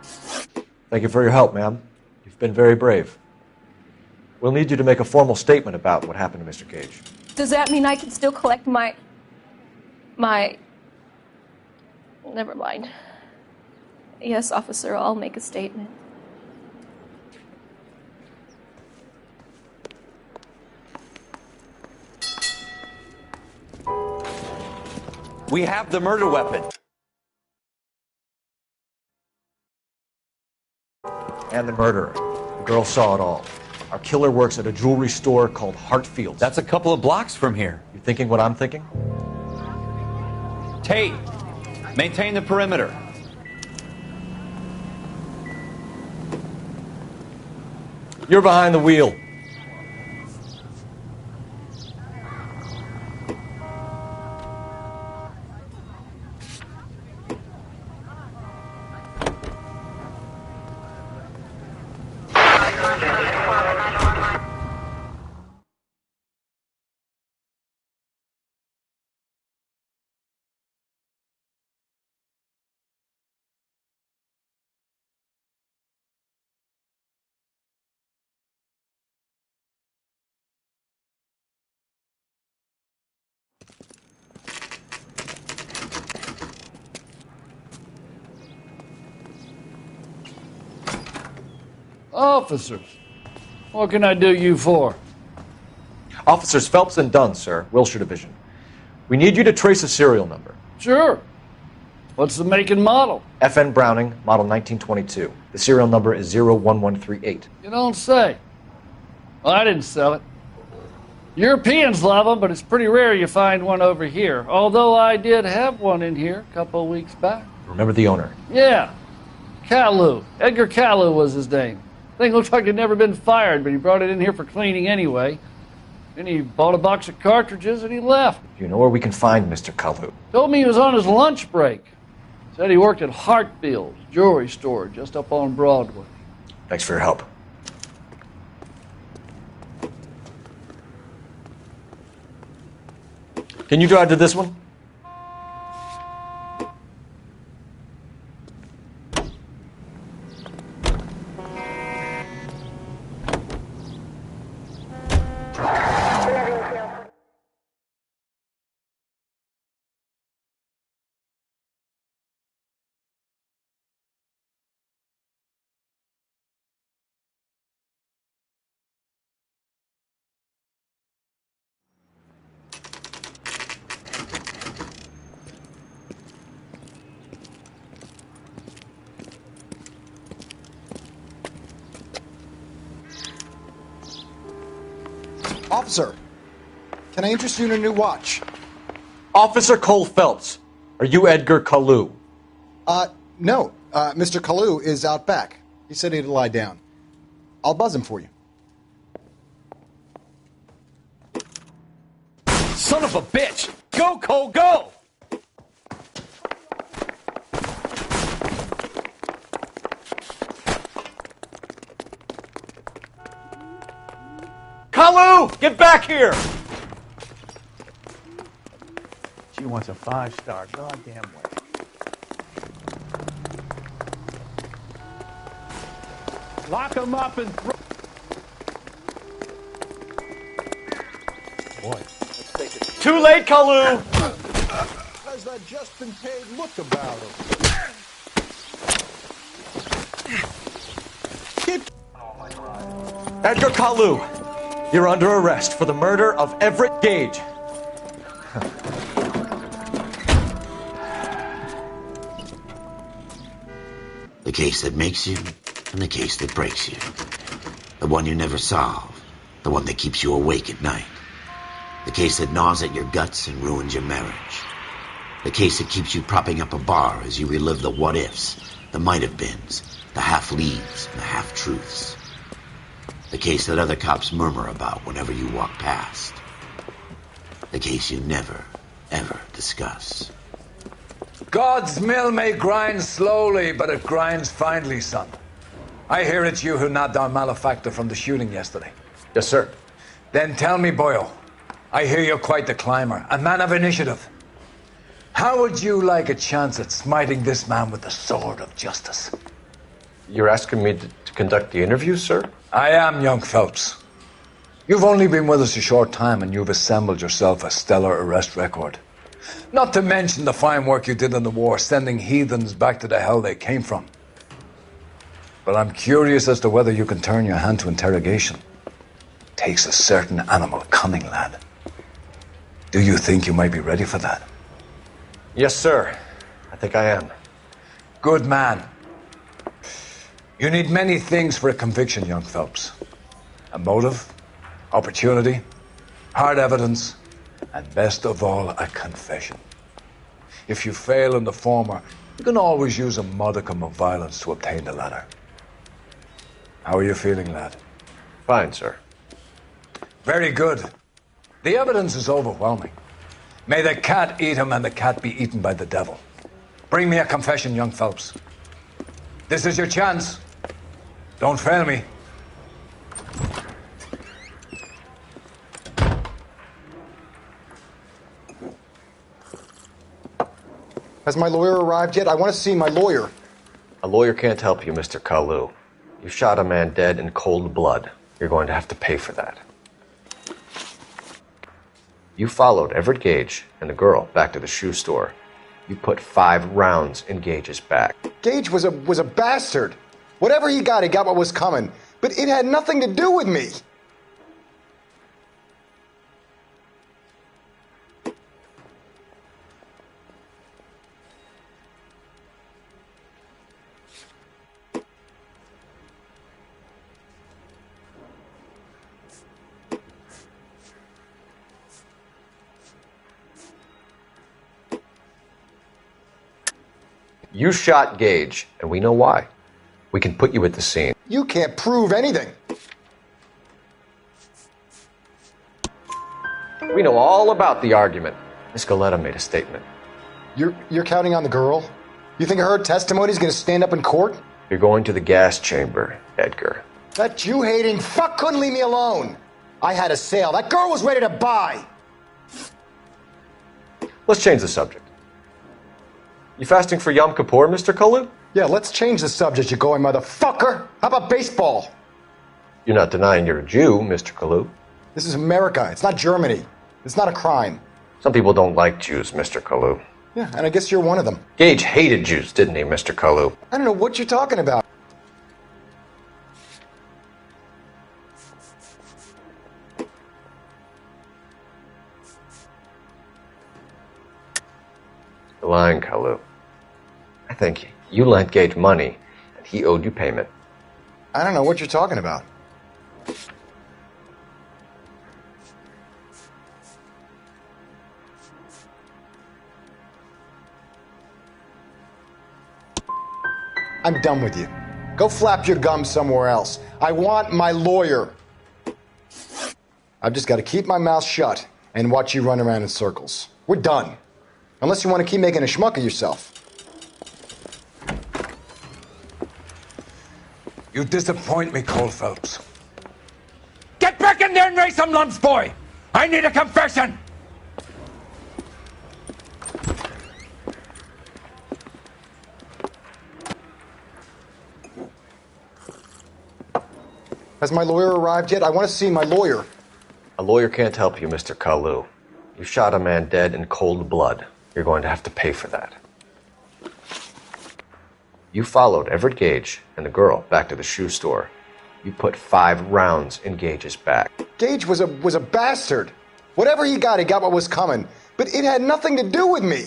Speaker 5: Thank you for your help, ma'am. You've been very brave. We'll need you to make a formal statement about what happened to Mr. Gage.
Speaker 18: Does that mean I can still collect my... Never mind. Yes, officer, I'll make a statement.
Speaker 15: We have the murder weapon.
Speaker 5: And the murderer. The girl saw it all. Our killer works at a jewelry store called Hartfield's.
Speaker 3: That's a couple of blocks from here.
Speaker 5: You thinking what I'm thinking?
Speaker 3: Tate, maintain the perimeter.
Speaker 5: You're behind the wheel.
Speaker 21: Officers, what can I do you for?
Speaker 5: Officers Phelps and Dunn, sir, Wilshire Division. We need you to trace a serial number.
Speaker 21: Sure. What's the make and model?
Speaker 5: FN Browning, model 1922. The serial number is 01138.
Speaker 21: You don't say. Well, I didn't sell it. Europeans love them, but it's pretty rare you find one over here. Although I did have one in here a couple of weeks back.
Speaker 5: Remember the owner?
Speaker 21: Yeah. Kalu. Edgar Kalu was his name. Thing looks like it'd never been fired, but he brought it in here for cleaning anyway. Then he bought a box of cartridges and he left.
Speaker 5: You know where we can find Mr. Kalu?
Speaker 21: Told me he was on his lunch break. Said he worked at Hartfield's jewelry store just up on Broadway.
Speaker 5: Thanks for your help. Can you drive to this one?
Speaker 22: Officer, can I interest you in a new watch?
Speaker 5: Officer Cole Phelps, are you Edgar Kalu?
Speaker 22: No. Mr. Kalu is out back. He said he'd lie down. I'll buzz him for you.
Speaker 15: Son of a bitch! Go, Cole, go!
Speaker 5: Kalu, get back here!
Speaker 6: She wants a 5-star goddamn way. Lock him up and throw.
Speaker 22: Boy, let's take it.
Speaker 5: Too late, Kalu!
Speaker 22: How's that just been paid look about him?
Speaker 5: Edgar Kalu, you're under arrest for the murder of Everett Gage.
Speaker 1: The case that makes you, and the case that breaks you. The one you never solve. The one that keeps you awake at night. The case that gnaws at your guts and ruins your marriage. The case that keeps you propping up a bar as you relive the what-ifs, the might-have-beens, the half-leads, and the half-truths. The case that other cops murmur about whenever you walk past. The case you never, ever discuss.
Speaker 9: God's mill may grind slowly, but it grinds finely, son. I hear it's you who nabbed our malefactor from the shooting yesterday.
Speaker 5: Yes, sir.
Speaker 9: Then tell me, Boyle, I hear you're quite the climber, a man of initiative. How would you like a chance at smiting this man with the sword of justice?
Speaker 5: You're asking me to conduct the interview, sir?
Speaker 9: I am, young Phelps. You've only been with us a short time and you've assembled yourself a stellar arrest record. Not to mention the fine work you did in the war, sending heathens back to the hell they came from. But I'm curious as to whether you can turn your hand to interrogation. Takes a certain animal cunning, lad. Do you think you might be ready for that?
Speaker 5: Yes, sir. I think I am.
Speaker 9: Good man. You need many things for a conviction, young Phelps. A motive, opportunity, hard evidence, and best of all, a confession. If you fail in the former, you can always use a modicum of violence to obtain the latter. How are you feeling, lad?
Speaker 5: Fine, sir.
Speaker 9: Very good. The evidence is overwhelming. May the cat eat him and the cat be eaten by the devil. Bring me a confession, young Phelps. This is your chance. Don't fail me.
Speaker 22: Has my lawyer arrived yet? I want to see my lawyer.
Speaker 5: A lawyer can't help you, Mr. Kalu. You shot a man dead in cold blood. You're going to have to pay for that. You followed Everett Gage and the girl back to the shoe store. You put 5 rounds in Gage's back.
Speaker 22: Gage was a bastard. Whatever he got what was coming. But it had nothing to do with me.
Speaker 5: You shot Gage, and we know why. We can put you at the scene.
Speaker 22: You can't prove anything.
Speaker 5: We know all about the argument. Miss Galetta made a statement.
Speaker 22: You're counting on the girl? You think her testimony is going to stand up in court?
Speaker 5: You're going to the gas chamber, Edgar.
Speaker 22: That Jew-hating fuck couldn't leave me alone. I had a sale. That girl was ready to buy.
Speaker 5: Let's change the subject. You fasting for Yom Kippur, Mr. Kalu?
Speaker 22: Yeah, let's change the subject, you going motherfucker. How about baseball?
Speaker 5: You're not denying you're a Jew, Mr. Kalu.
Speaker 22: This is America. It's not Germany. It's not a crime.
Speaker 5: Some people don't like Jews, Mr. Kalu.
Speaker 22: Yeah, and I guess you're one of them.
Speaker 5: Gage hated Jews, didn't he, Mr. Kalu?
Speaker 22: I don't know what you're talking about.
Speaker 5: You're lying, Kalu. I think you lent Gage money, and he owed you payment.
Speaker 22: I don't know what you're talking about. I'm done with you. Go flap your gums somewhere else. I want my lawyer. I've just got to keep my mouth shut and watch you run around in circles. We're done. Unless you want to keep making a schmuck of yourself.
Speaker 9: You disappoint me, Cole Phelps. Get back in there and raise some lumps, boy! I need a confession!
Speaker 22: Has my lawyer arrived yet? I want to see my lawyer.
Speaker 5: A lawyer can't help you, Mr. Kalu. You shot a man dead in cold blood. You're going to have to pay for that. You followed Everett Gage and the girl back to the shoe store. You put 5 rounds in Gage's back.
Speaker 22: Gage was a bastard. Whatever he got what was coming. But it had nothing to do with me.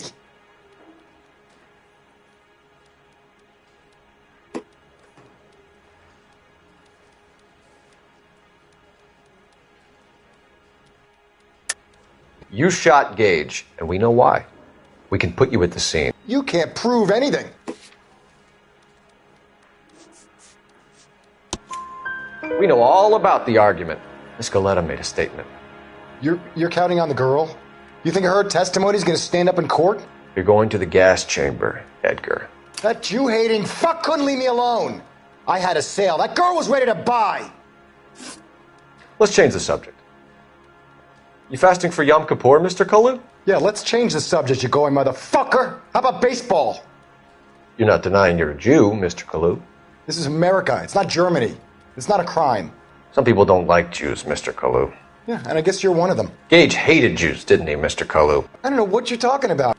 Speaker 5: You shot Gage, and we know why. We can put you at the scene.
Speaker 22: You can't prove anything.
Speaker 5: We know all about the argument. Miss Galetta made a statement.
Speaker 22: You're counting on the girl? You think her testimony's gonna stand up in court?
Speaker 5: You're going to the gas chamber, Edgar.
Speaker 22: That Jew-hating fuck couldn't leave me alone. I had a sale. That girl was ready to buy.
Speaker 5: Let's change the subject. You fasting for Yom Kippur, Mr. Kalu?
Speaker 22: Yeah, let's change the subject, you going motherfucker. How about baseball?
Speaker 5: You're not denying you're a Jew, Mr. Kalu.
Speaker 22: This is America. It's not Germany. It's not a crime.
Speaker 5: Some people don't like Jews, Mr. Kalu.
Speaker 22: Yeah, and I guess you're one of them.
Speaker 5: Gage hated Jews, didn't he, Mr. Kalu?
Speaker 22: I don't know what you're talking about.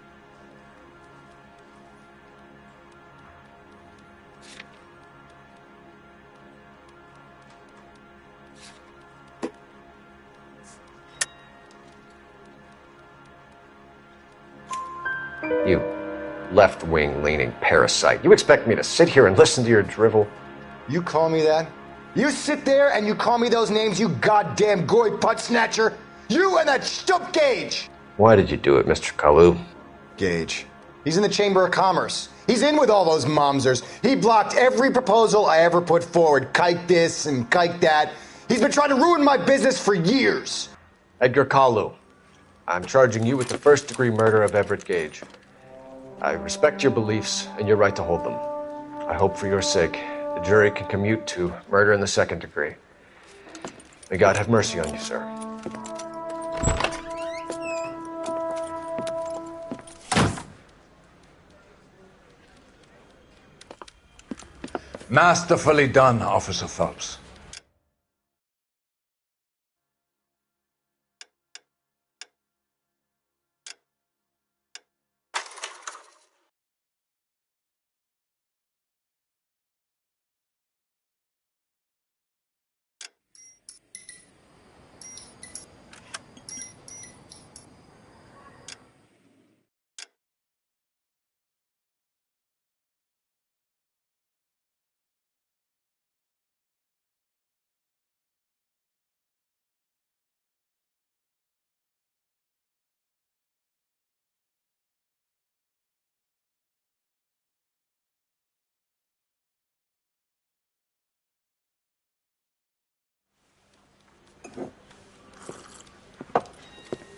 Speaker 5: You left-wing leaning parasite. You expect me to sit here and listen to your drivel?
Speaker 22: You call me that? You sit there and you call me those names, you goddamn goy putt snatcher? You and that stup Gage!
Speaker 5: Why did you do it, Mr. Kalu?
Speaker 22: Gage. He's in the Chamber of Commerce. He's in with all those momsers. He blocked every proposal I ever put forward. Kike this and kike that. He's been trying to ruin my business for years.
Speaker 5: Edgar Kalu, I'm charging you with the first-degree murder of Everett Gage. I respect your beliefs and your right to hold them. I hope for your sake the jury can commute to murder in the second degree. May God have mercy on you, sir.
Speaker 9: Masterfully done, Officer Phelps.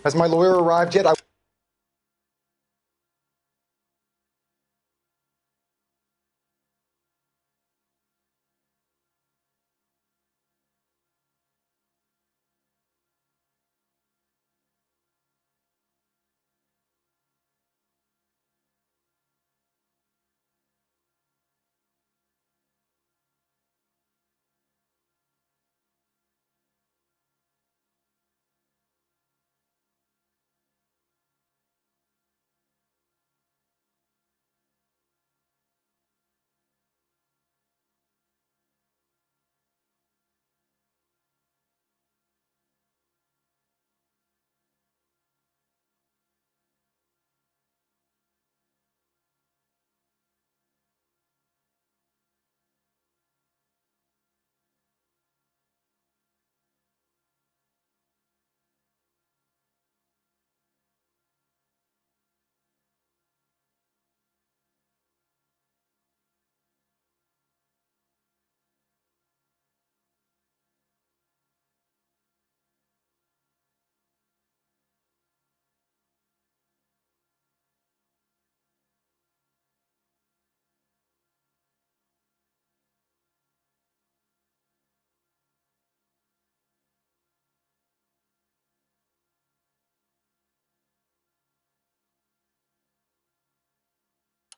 Speaker 22: Has my lawyer arrived yet?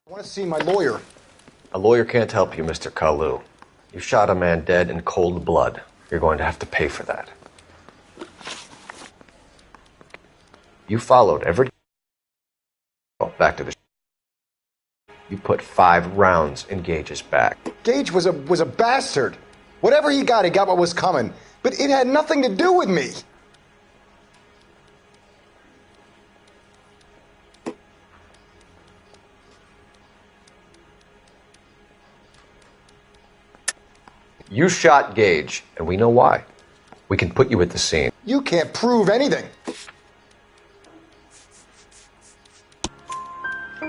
Speaker 22: I want to see my lawyer.
Speaker 5: A lawyer can't help you, Mr. Kalu. You shot a man dead in cold blood. You're going to have to pay for that. You followed Everett back to the... You put 5 rounds in Gage's back.
Speaker 22: Gage was a bastard. Whatever he got what was coming. But it had nothing to do with me.
Speaker 5: You shot Gage, and we know why. We can put you at the scene.
Speaker 22: You can't prove anything.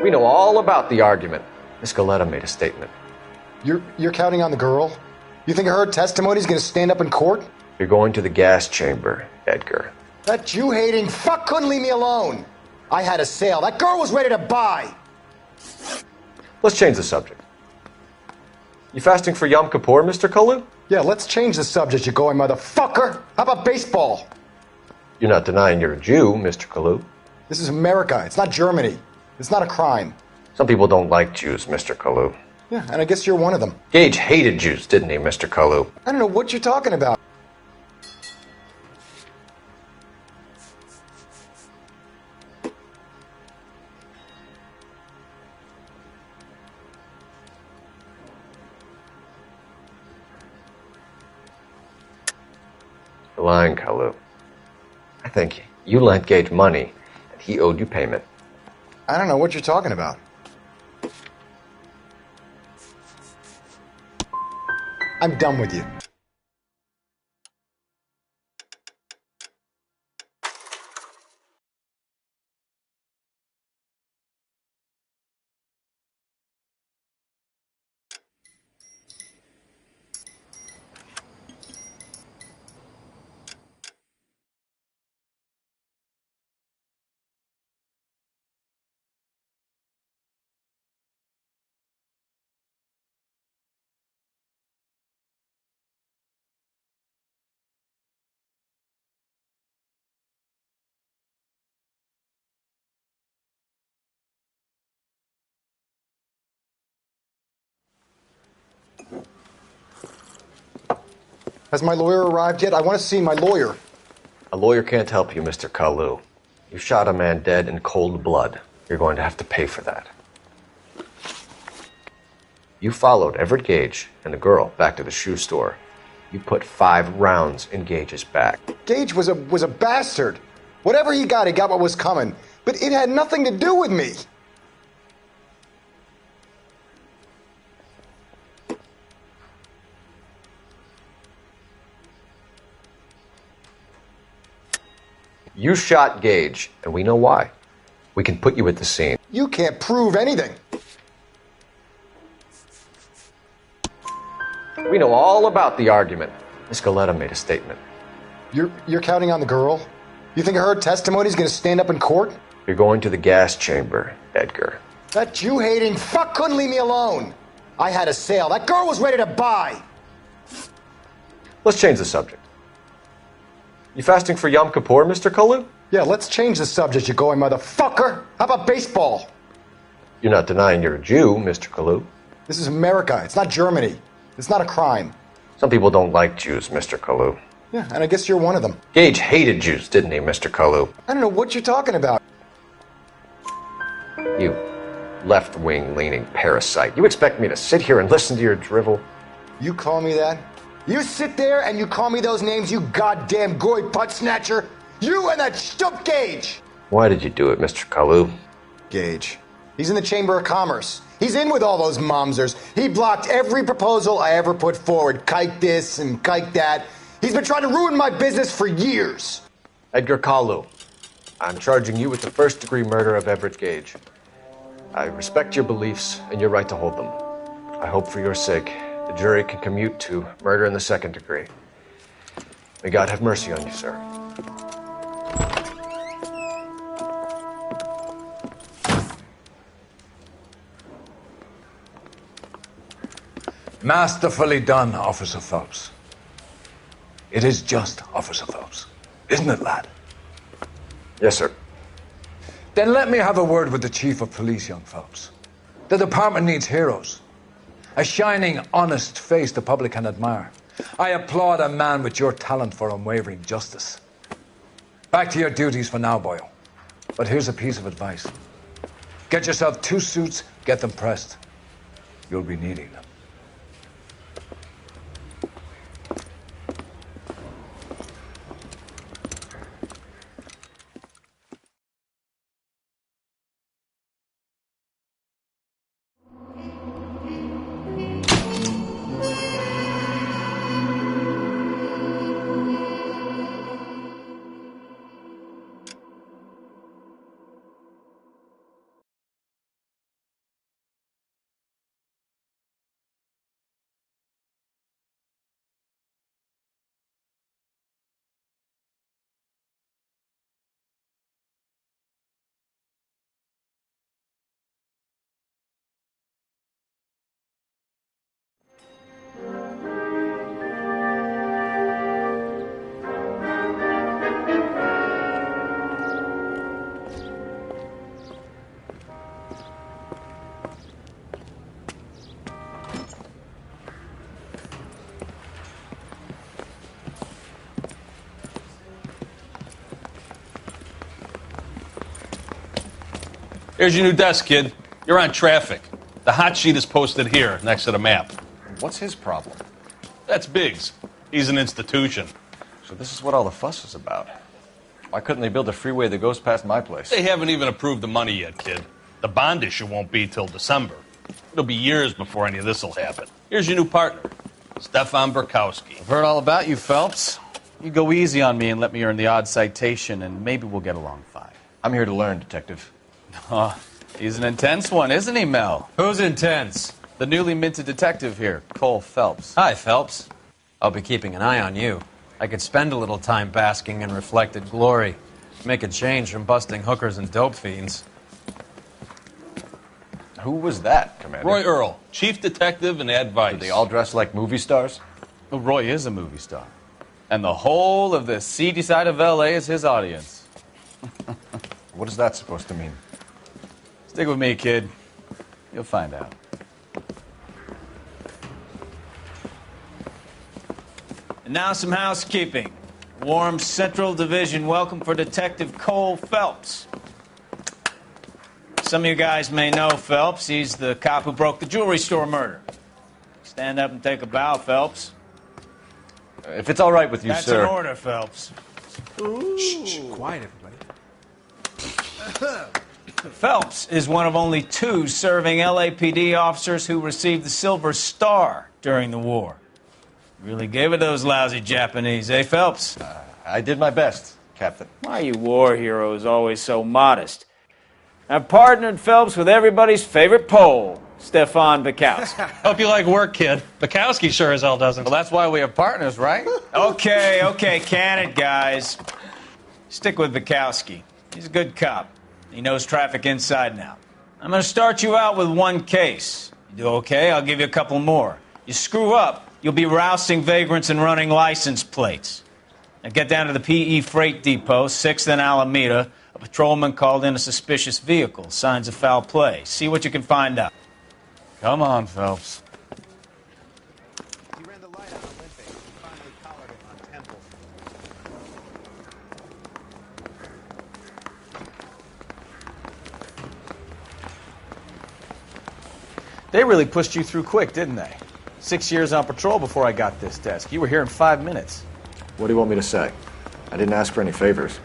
Speaker 5: We know all about the argument. Miss Galetta made a statement.
Speaker 22: You're counting on the girl? You think her testimony's gonna stand up in court?
Speaker 5: You're going to the gas chamber, Edgar.
Speaker 22: That Jew-hating fuck couldn't leave me alone. I had a sale. That girl was ready to buy.
Speaker 5: Let's change the subject. You fasting for Yom Kippur, Mr. Kalu?
Speaker 22: Yeah, let's change the subject, you going motherfucker. How about baseball?
Speaker 5: You're not denying you're a Jew, Mr. Kalu.
Speaker 22: This is America. It's not Germany. It's not a crime.
Speaker 5: Some people don't like Jews, Mr. Kalu.
Speaker 22: Yeah, and I guess you're one of them.
Speaker 5: Gage hated Jews, didn't he, Mr. Kalu?
Speaker 22: I don't know what you're talking about.
Speaker 5: You're lying, Kalu. I think you lent Gage money, and he owed you payment.
Speaker 22: I don't know what you're talking about. I'm done with you. Has my lawyer arrived yet? I want to see my lawyer.
Speaker 5: A lawyer can't help you, Mr. Kalu. You shot a man dead in cold blood. You're going to have to pay for that. You followed Everett Gage and the girl back to the shoe store. You put 5 rounds in Gage's back.
Speaker 22: Gage was a bastard. Whatever he got what was coming. But it had nothing to do with me.
Speaker 5: You shot Gage, and we know why. We can put you at the scene.
Speaker 22: You can't prove anything.
Speaker 5: We know all about the argument. Miss Galetta made a statement.
Speaker 22: You're counting on the girl? You think her testimony's gonna stand up in court?
Speaker 5: You're going to the gas chamber, Edgar.
Speaker 22: That Jew-hating fuck couldn't leave me alone. I had a sale. That girl was ready to buy.
Speaker 5: Let's change the subject. You fasting for Yom Kippur, Mr. Kalu?
Speaker 22: Yeah, let's change the subject, you going motherfucker. How about baseball?
Speaker 5: You're not denying you're a Jew, Mr. Kalu.
Speaker 22: This is America. It's not Germany. It's not a crime.
Speaker 5: Some people don't like Jews, Mr. Kalu.
Speaker 22: Yeah, and I guess you're one of them.
Speaker 5: Gage hated Jews, didn't he, Mr. Kalu?
Speaker 22: I don't know what you're talking about.
Speaker 5: You left-wing leaning parasite. You expect me to sit here and listen to your drivel?
Speaker 22: You call me that? You sit there and you call me those names, you goddamn goy butt snatcher? You and that stup Gage!
Speaker 5: Why did you do it, Mr. Kalu?
Speaker 22: Gage. He's in the Chamber of Commerce. He's in with all those momsers. He blocked every proposal I ever put forward. Kike this and kike that. He's been trying to ruin my business for years.
Speaker 5: Edgar Kalu, I'm charging you with the first-degree murder of Everett Gage. I respect your beliefs and your right to hold them. I hope for your sake the jury can commute to murder in the second degree. May God have mercy on you, sir.
Speaker 9: Masterfully done, Officer Phelps. It is just, Officer Phelps. Isn't it, lad?
Speaker 5: Yes, sir.
Speaker 9: Then let me have a word with the Chief of Police, young Phelps. The department needs heroes. A shining, honest face the public can admire. I applaud a man with your talent for unwavering justice. Back to your duties for now, Boyle. But here's a piece of advice. Get yourself 2 suits, get them pressed. You'll be needing them.
Speaker 11: Here's your new desk, kid. You're on traffic. The hot sheet is posted here, next to the map.
Speaker 5: What's his problem?
Speaker 11: That's Biggs. He's an institution.
Speaker 5: So this is what all the fuss is about. Why couldn't they build a freeway that goes past my place?
Speaker 11: They haven't even approved the money yet, kid. The bond issue won't be till December. It'll be years before any of this will happen. Here's your new partner, Stefan Burkowski.
Speaker 12: I've heard all about you, Phelps. You go easy on me and let me earn the odd citation, and maybe we'll get along fine.
Speaker 5: I'm here to learn, Detective.
Speaker 12: Oh, he's an intense one, isn't he, Mel?
Speaker 23: Who's intense?
Speaker 12: The newly minted detective here, Cole Phelps.
Speaker 23: Hi, Phelps. I'll be keeping an eye on you. I could spend a little time basking in reflected glory. Make a change from busting hookers and dope fiends.
Speaker 5: Who was that, Commander?
Speaker 11: Roy Earl, chief detective and advice.
Speaker 5: Do they all dress like movie stars?
Speaker 12: Well, Roy is a movie star. And the whole of the seedy side of L.A. is his audience.
Speaker 5: What is that supposed to mean?
Speaker 12: Stick with me, kid. You'll find out. And now some housekeeping. Warm Central Division welcome for Detective Cole Phelps. Some of you guys may know Phelps. He's the cop who broke the jewelry store murder. Stand up and take a bow, Phelps.
Speaker 5: If it's all right with you,
Speaker 12: That's
Speaker 5: sir.
Speaker 12: That's an order, Phelps.
Speaker 23: Shh, quiet, everybody.
Speaker 12: Phelps is one of only 2 serving LAPD officers who received the Silver Star during the war. Really gave it those lousy Japanese, eh, Phelps?
Speaker 5: I did my best, Captain.
Speaker 12: Why are you war heroes always so modest? I've partnered Phelps with everybody's favorite Pole, Stefan Burkowski.
Speaker 11: Hope you like work, kid. Burkowski sure as hell doesn't.
Speaker 12: Well, that's why we have partners, right? Okay, can it, guys. Stick with Burkowski. He's a good cop. He knows traffic inside and out. I'm going to start you out with 1 case. You do okay, I'll give you a couple more. You screw up, you'll be rousting vagrants and running license plates. Now get down to the PE Freight Depot, 6th and Alameda. A patrolman called in a suspicious vehicle. Signs of foul play. See what you can find out. Come on, Phelps.
Speaker 23: He ran the light on Olympic and finally collared him on Temple.
Speaker 12: They really pushed you through quick, didn't they? 6 years on patrol before I got this desk. You were here in 5 minutes.
Speaker 5: What do you want me to say? I didn't ask for any favors.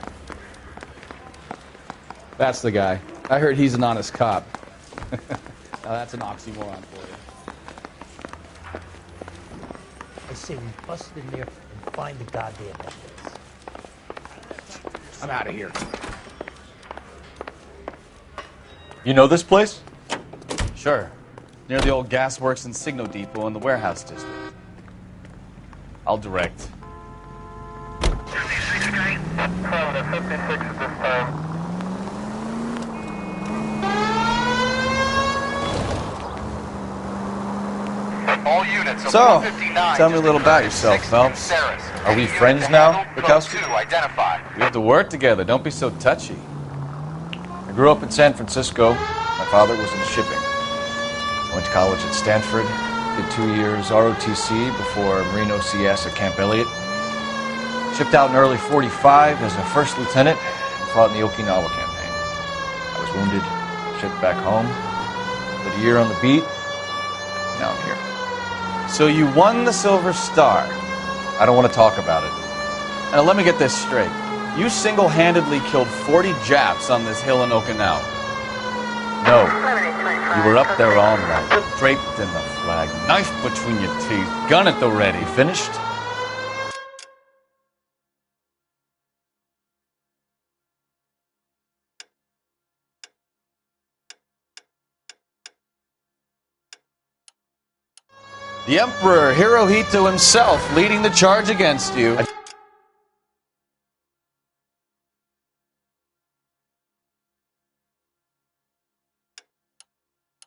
Speaker 12: That's the guy. I heard he's an honest cop. Now that's an oxymoron for you.
Speaker 24: I say we bust in there and find the goddamn evidence.
Speaker 12: I'm out of here.
Speaker 5: You know this place?
Speaker 12: Sure. Near the old gasworks and signal depot in the warehouse district. I'll direct.
Speaker 2: 56 Street. 56 at this time. All units of
Speaker 12: So,
Speaker 2: 159
Speaker 12: tell me a little about yourself, Phelps.
Speaker 5: Are we friends now, Burkowski?
Speaker 2: Identified.
Speaker 12: We have to work together. Don't be so touchy.
Speaker 5: I grew up in San Francisco. My father was in shipping. Went to college at Stanford. Did 2 years ROTC before Marine OCS at Camp Elliott. Shipped out in early 45 as a first lieutenant and fought in the Okinawa campaign. I was wounded, shipped back home. Did a year on the beat. Now I'm here.
Speaker 12: So you won the Silver Star.
Speaker 5: I don't want to talk about it.
Speaker 12: Now let me get this straight. You single-handedly killed 40 Japs on this hill in Okinawa.
Speaker 5: No.
Speaker 12: You were up there all night, draped in the flag, knife between your teeth, gun at the ready.
Speaker 5: Finished?
Speaker 12: The Emperor Hirohito himself leading the charge against you.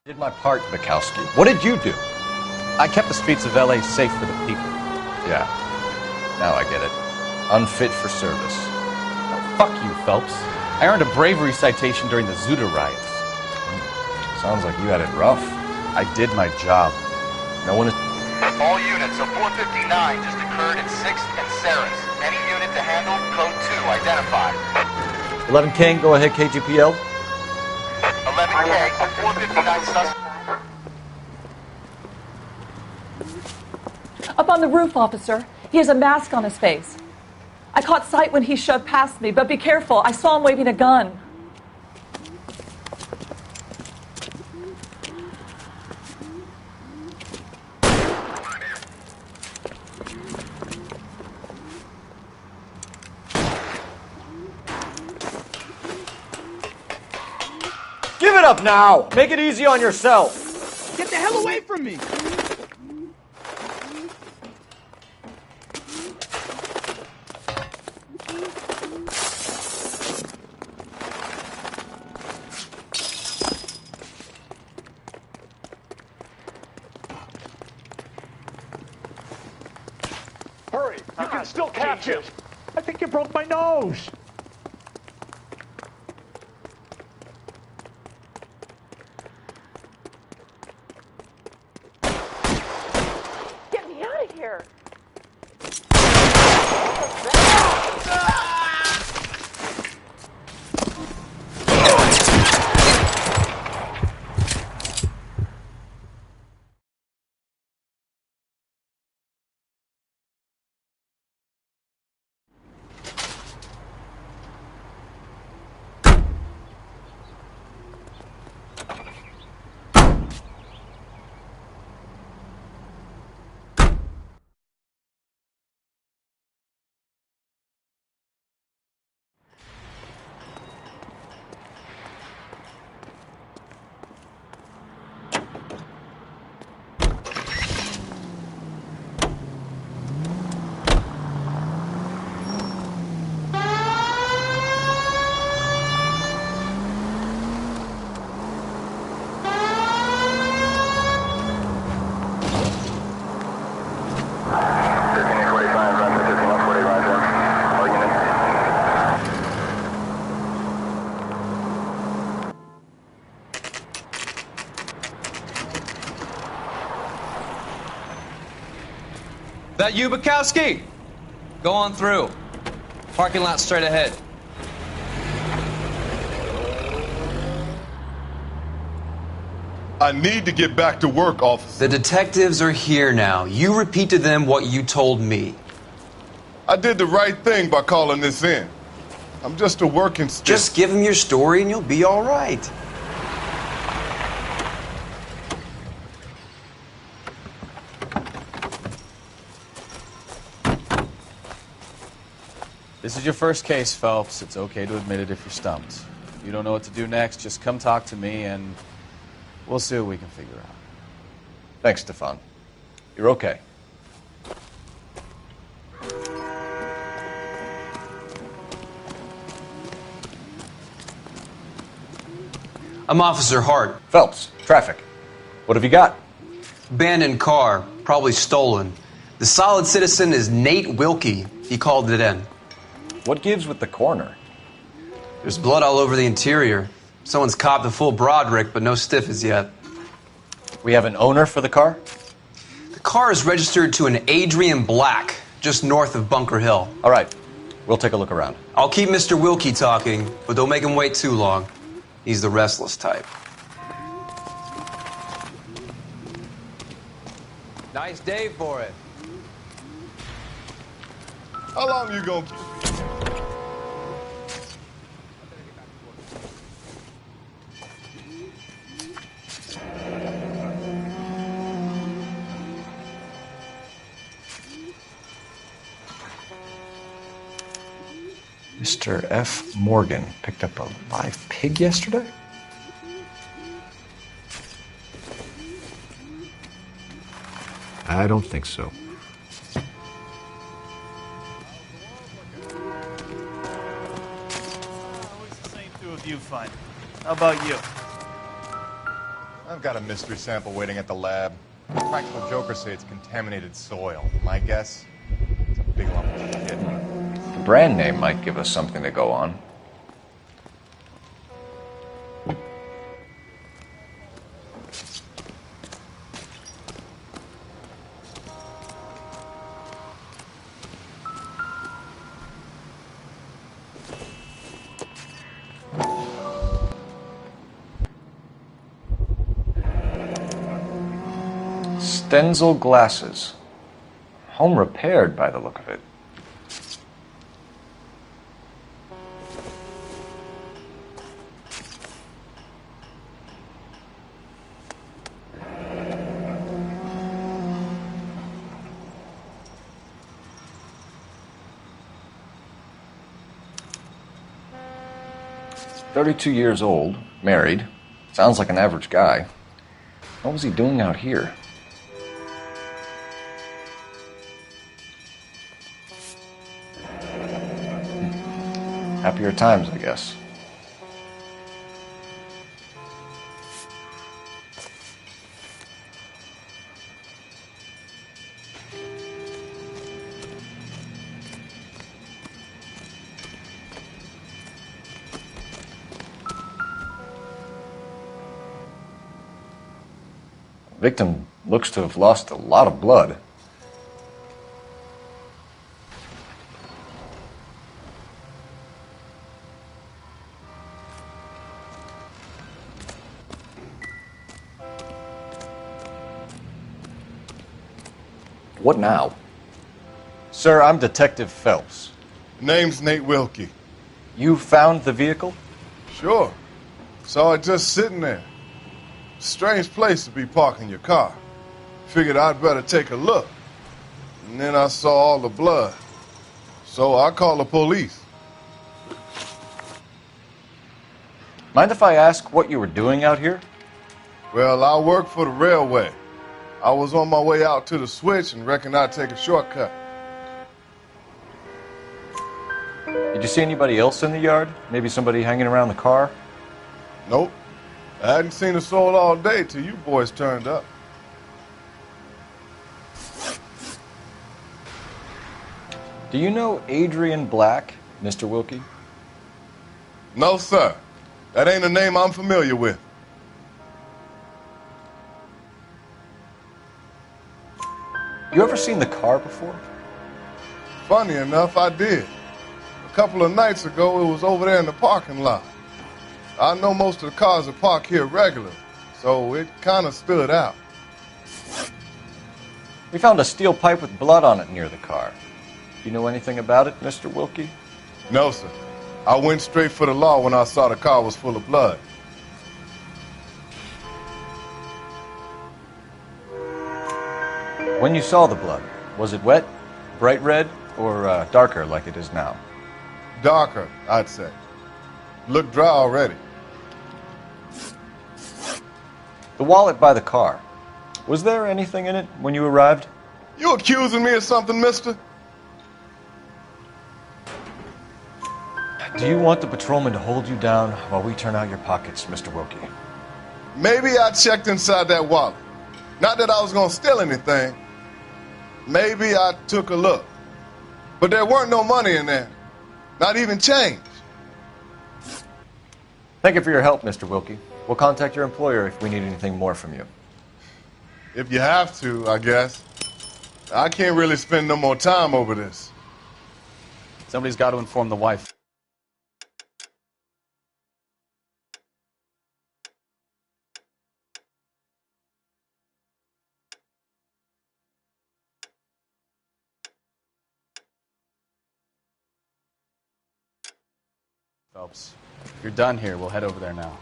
Speaker 5: Did my part, Burkowski. What did you do?
Speaker 12: I kept the streets of L.A. safe for the people.
Speaker 5: Yeah. Now I get it. Unfit for service.
Speaker 12: Oh, fuck you, Phelps. I earned a bravery citation during the Zuda riots.
Speaker 5: Sounds like you had it rough.
Speaker 12: I did my job.
Speaker 5: No one is...
Speaker 2: All units of 459 just occurred at 6th and Saris. Any unit to handle, code 2 identified.
Speaker 5: 11 King, go ahead, KGPL.
Speaker 2: 11
Speaker 4: Okay, 459 suspect.
Speaker 8: Up on the roof, officer. He has a mask on his face. I caught sight when he shoved past me, but be careful. I saw him waving a gun.
Speaker 10: Give it up now! Make it easy on yourself!
Speaker 13: Get the hell away from me!
Speaker 14: Hurry! You can still catch it! I think you broke my nose!
Speaker 8: Get me out of here!
Speaker 23: That you, Bukowski? Go on through. Parking lot straight ahead.
Speaker 25: I need to get back to work, officer.
Speaker 23: The detectives are here now. You repeat to them what you told me.
Speaker 25: I did the right thing by calling this in. I'm just a working stick.
Speaker 23: Just give them your story and you'll be all right.
Speaker 26: This is your first case, Phelps. It's okay to admit it if you're stumped. If you don't know what to do next, just come talk to me and we'll see what we can figure out.
Speaker 5: Thanks, Stefan. You're okay.
Speaker 23: I'm Officer Hart.
Speaker 5: Phelps, traffic. What have you got?
Speaker 23: Abandoned car, probably stolen. The solid citizen is Nate Wilkie. He called it in.
Speaker 5: What gives with the coroner?
Speaker 23: There's blood all over the interior. Someone's copped the full Broderick, but no stiff as yet.
Speaker 5: We have an owner for the car?
Speaker 23: The car is registered to an Adrian Black, just north of Bunker Hill.
Speaker 5: All right. We'll take a look around.
Speaker 23: I'll keep Mr. Wilkie talking, but don't make him wait too long. He's the restless type. Nice day for it.
Speaker 25: How long you gonna...
Speaker 5: Mr. F. Morgan picked up a live pig yesterday? I don't think so.
Speaker 6: What's the same two of you find? How about you?
Speaker 10: I've got a mystery sample waiting at the lab. Practical jokers say it's contaminated soil. My guess? It's a big lump of shit.
Speaker 5: The brand name might give us something to go on. Stenzel glasses. Home repaired by the look of it. "32 years old, married. Sounds like an average guy. What was he doing out here?" Happier times, I guess. Victim looks to have lost a lot of blood. What now?
Speaker 26: Sir, I'm Detective Phelps.
Speaker 25: Name's Nate Wilkie.
Speaker 26: You found the vehicle?
Speaker 25: Sure. Saw it just sitting there. Strange place to be parking your car. Figured I'd better take a look. And then I saw all the blood. So I called the police.
Speaker 26: Mind if I ask what you were doing out here?
Speaker 25: Well, I work for the railway. I was on my way out to the switch and reckoned I'd take a shortcut.
Speaker 26: Did you see anybody else in the yard? Maybe somebody hanging around the car?
Speaker 25: Nope. I hadn't seen a soul all day till you boys turned up.
Speaker 26: Do you know Adrian Black, Mr. Wilkie?
Speaker 25: No, sir. That ain't a name I'm familiar with.
Speaker 26: You ever seen the car before?
Speaker 25: Funny enough, I did. A couple of nights ago, it was over there in the parking lot. I know most of the cars are parked here regularly, so it kind of stood out.
Speaker 26: We found a steel pipe with blood on it near the car. Do you know anything about it, Mr. Wilkie?
Speaker 25: No, sir. I went straight for the law when I saw the car was full of blood.
Speaker 26: When you saw the blood, was it wet, bright red, or darker like it is now?
Speaker 25: Darker, I'd say. Looked dry already.
Speaker 26: The wallet by the car. Was there anything in it when you arrived?
Speaker 25: You accusing me of something, mister?
Speaker 26: Do you want the patrolman to hold you down while we turn out your pockets, Mr. Wilkie?
Speaker 25: Maybe I checked inside that wallet. Not that I was going to steal anything. Maybe I took a look. But there weren't no money in there. Not even change.
Speaker 26: Thank you for your help, Mr. Wilkie. We'll contact your employer if we need anything more from you.
Speaker 25: If you have to, I guess. I can't really spend no more time over this.
Speaker 26: Somebody's got to inform the wife. Phelps, if you're done here, we'll head over there now.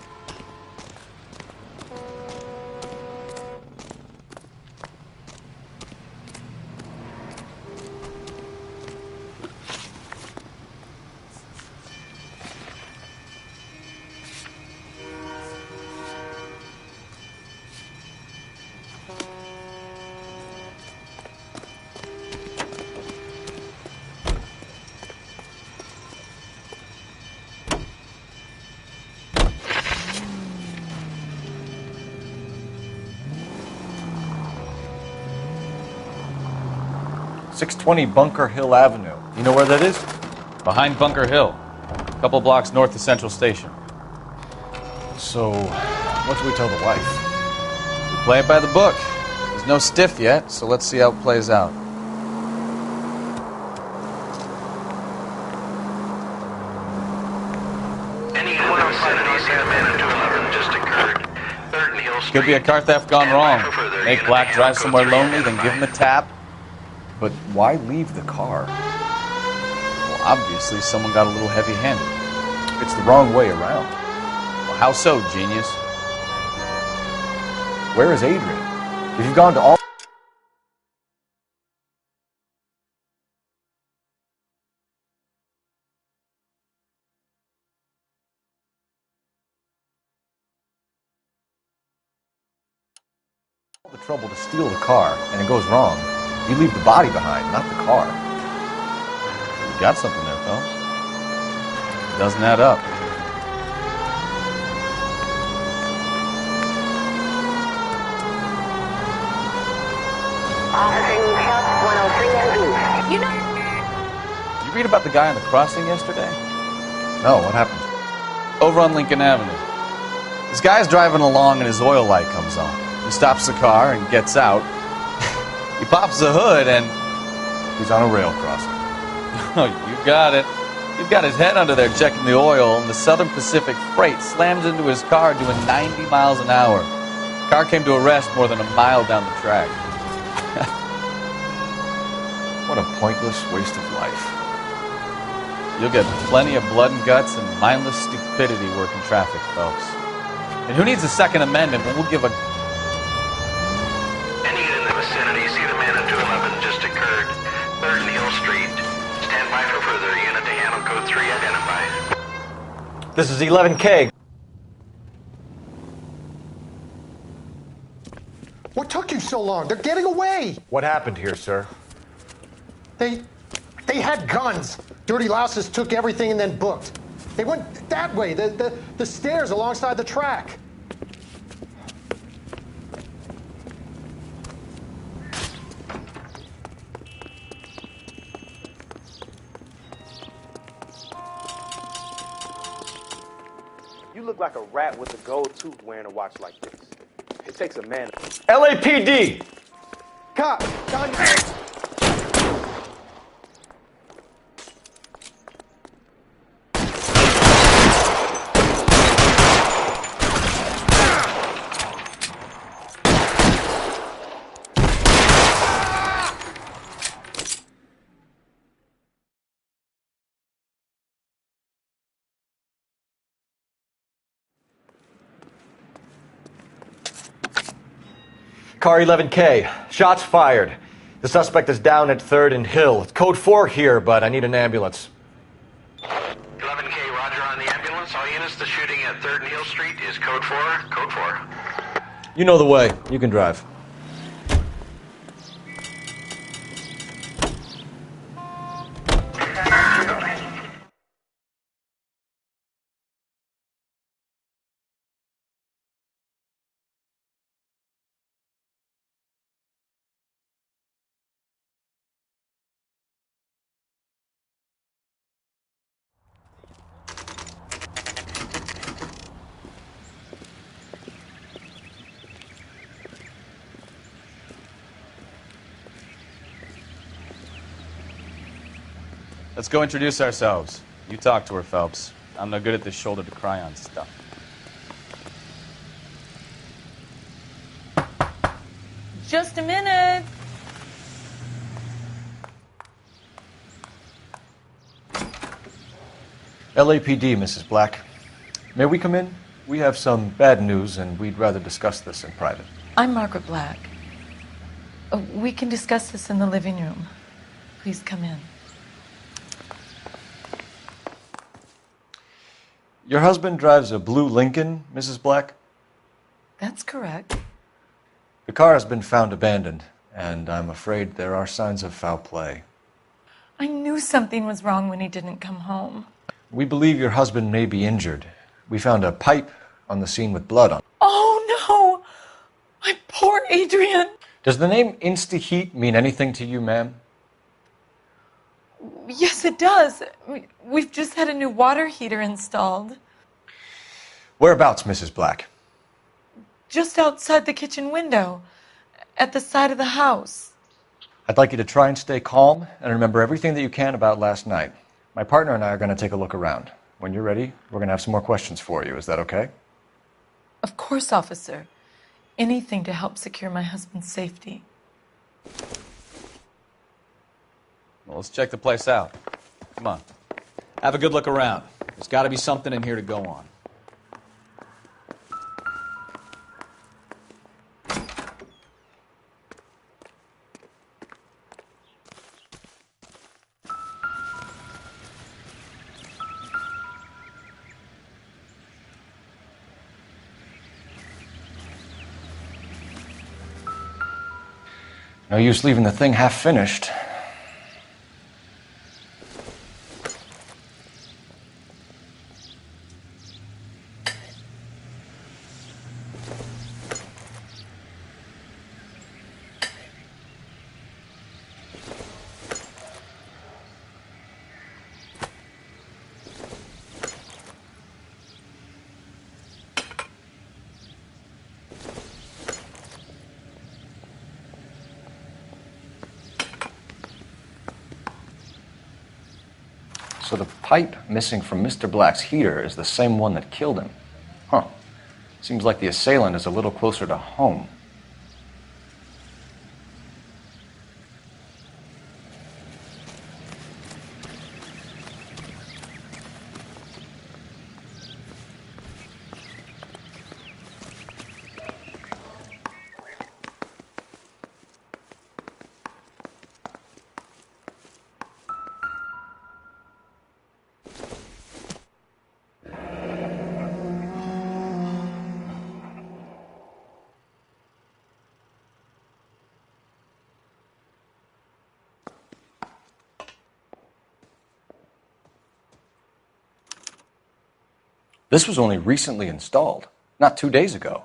Speaker 26: .620 Bunker Hill Avenue. You know where that is?
Speaker 23: Behind Bunker Hill. A couple blocks north of Central Station.
Speaker 26: So, what do we tell the wife?
Speaker 23: We play it by the book. There's no stiff yet, so let's see how it plays out.
Speaker 2: Any vicinities have been 211 just occurred. 3rd and Hill Street.
Speaker 26: Could be a car theft gone wrong. Make Black drive somewhere lonely, then give him a tap.
Speaker 15: But why leave the car?
Speaker 26: Well, obviously someone got a little heavy-handed.
Speaker 15: It's the wrong way around.
Speaker 26: Well, how so, genius?
Speaker 15: Where is Adrian? If you've gone to all... the trouble to steal the car, and it goes wrong, you leave the body behind, not the car.
Speaker 26: You got something there, Phelps. It doesn't add up.
Speaker 18: You know,
Speaker 26: You read about the guy on the crossing yesterday?
Speaker 15: No, what happened?
Speaker 26: Over on Lincoln Avenue. This guy's driving along and his oil light comes on. He stops the car and gets out. He pops the hood and...
Speaker 15: he's on a rail crossing.
Speaker 26: Oh, you got it. He's got his head under there checking the oil, and the Southern Pacific Freight slams into his car doing 90 miles an hour. The car came to a rest more than a mile down the track.
Speaker 15: What a pointless waste of life.
Speaker 26: You'll get plenty of blood and guts and mindless stupidity working traffic, folks. And who needs a Second Amendment when we'll give a...
Speaker 2: Any unit in the vicinity, see the man at 211 just occurred. 3rd and Hill Street. Stand by for further. Unit to handle code 3 identified.
Speaker 5: This is 11K.
Speaker 22: What took you so long? They're getting away.
Speaker 5: What happened here, sir?
Speaker 22: They had guns. Dirty louses took everything and then booked. They went that way, the stairs alongside the track.
Speaker 5: You look like a rat with a gold tooth wearing a watch like this. It takes a man. LAPD!
Speaker 22: Cop, down your...
Speaker 5: Car 11K. Shots fired. The suspect is down at 3rd and Hill. It's code 4 here, but I need an ambulance.
Speaker 2: 11K, roger on the ambulance. All units, the shooting at 3rd and Hill Street is code 4. Code 4.
Speaker 5: You know the way. You can drive.
Speaker 26: Let's go introduce ourselves. You talk to her, Phelps. I'm no good at this shoulder to cry on stuff.
Speaker 18: just a minute.
Speaker 5: LAPD, Mrs. Black. May we come in? We have some bad news, and we'd rather discuss this in private.
Speaker 8: I'm Margaret Black. We can discuss this in the living room. Please come in.
Speaker 5: Your husband drives a blue Lincoln, Mrs. Black?
Speaker 8: That's correct.
Speaker 5: The car has been found abandoned, and I'm afraid there are signs of foul play.
Speaker 8: I knew something was wrong when he didn't come home.
Speaker 5: We believe your husband may be injured. We found a pipe on the scene with blood on it.
Speaker 8: Oh, no! My poor Adrian!
Speaker 5: Does the name Insta-Heat mean anything to you, ma'am?
Speaker 8: Yes, it does. We've just had a new water heater installed.
Speaker 5: Whereabouts, Mrs. Black?
Speaker 8: Just outside the kitchen window, at the side of the house.
Speaker 5: I'd like you to try and stay calm and remember everything that you can about last night. My partner and I are going to take a look around. When you're ready, we're going to have some more questions for you. Is that okay?
Speaker 8: Of course, officer. Anything to help secure my husband's safety.
Speaker 12: Well, let's check the place out. Come on. Have a good look around. There's got to be something in here to go on.
Speaker 5: No use leaving the thing half finished. So the pipe missing from Mr. Black's heater is the same one that killed him. Huh. Seems like the assailant is a little closer to home. This was only recently installed, not 2 days ago.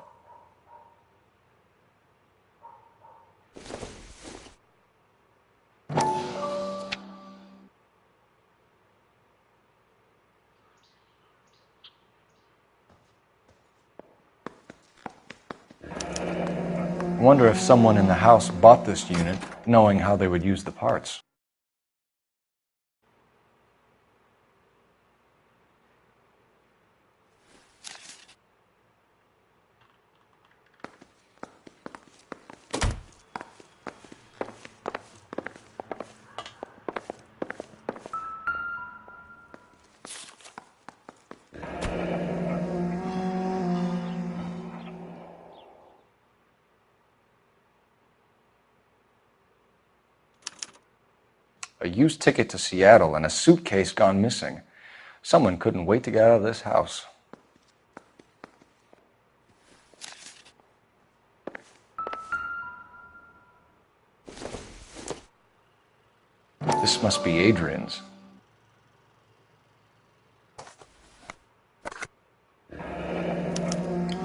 Speaker 5: I wonder if someone in the house bought this unit knowing how they would use the parts. A used ticket to Seattle and a suitcase gone missing. Someone couldn't wait to get out of this house. This must be Adrian's.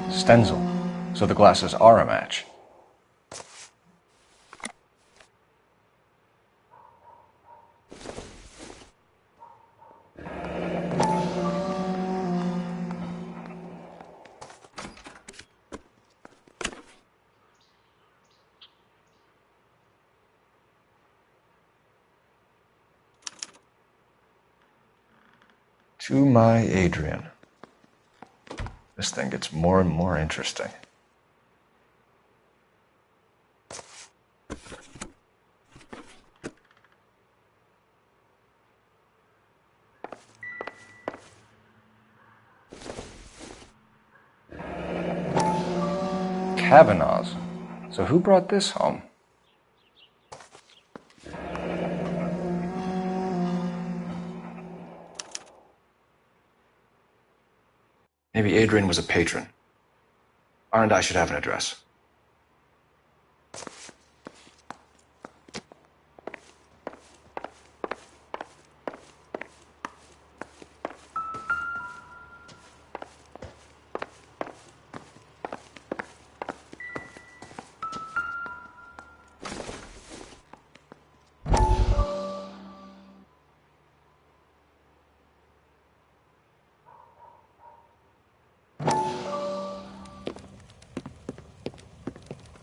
Speaker 5: Stenzel. So the glasses are a match. To my Adrian. This thing gets more and more interesting. Kavanaugh's. So who brought this home? Maybe Adrian was a patron. R&I should have an address.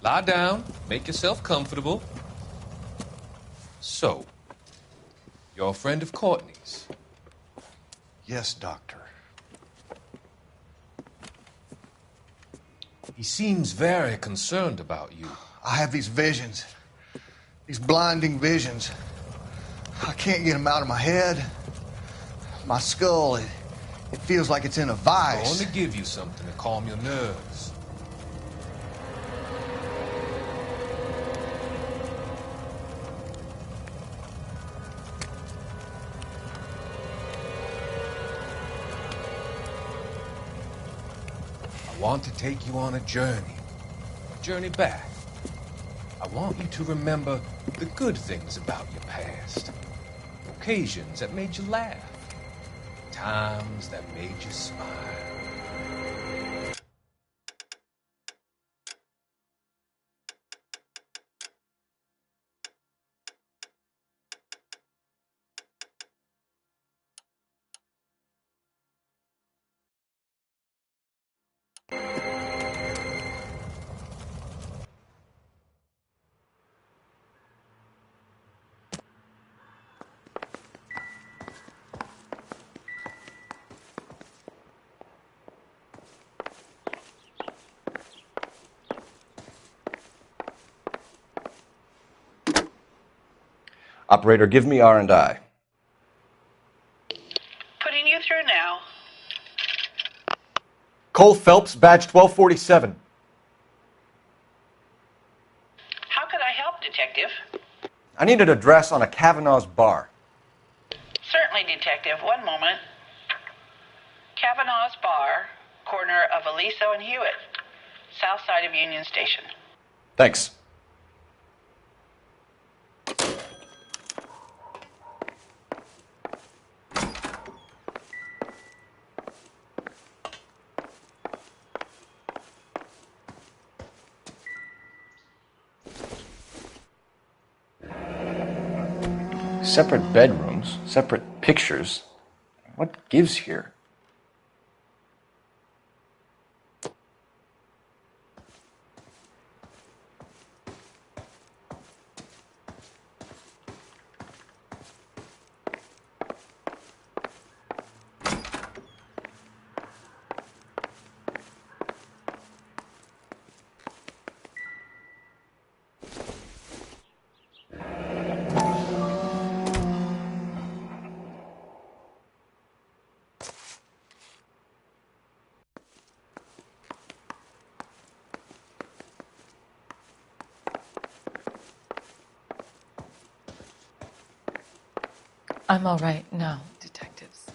Speaker 7: Lie down, make yourself comfortable. So, you're a friend of Courtney's?
Speaker 10: Yes, Doctor.
Speaker 7: He seems very concerned about you.
Speaker 3: I have these visions. These blinding visions. I can't get them out of my head. My skull, it feels like it's in a
Speaker 7: I
Speaker 3: vice.
Speaker 7: want to give you something to calm your nerves. I want to take you on a journey back. I want you to remember the good things about your past. Occasions that made you laugh. Times that made you smile.
Speaker 5: Operator, give me R&I.
Speaker 13: Putting you through now.
Speaker 5: Cole Phelps, badge 1247.
Speaker 13: How could I help, Detective?
Speaker 5: I need an address on a Kavanaugh's bar.
Speaker 13: Certainly, Detective. One moment. Kavanaugh's Bar, corner of Aliso and Hewitt, south side of Union Station.
Speaker 5: Thanks. Separate bedrooms, separate pictures. What gives here?
Speaker 8: I'm all right now, detectives.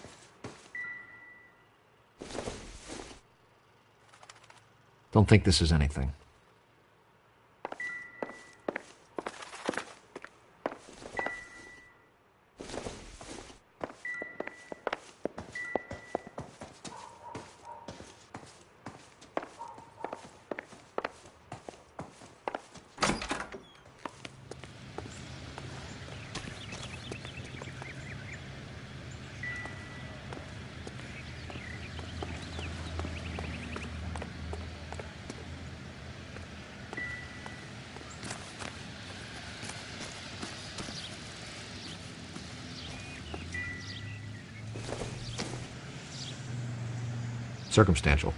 Speaker 5: Don't think this is anything. Circumstantial.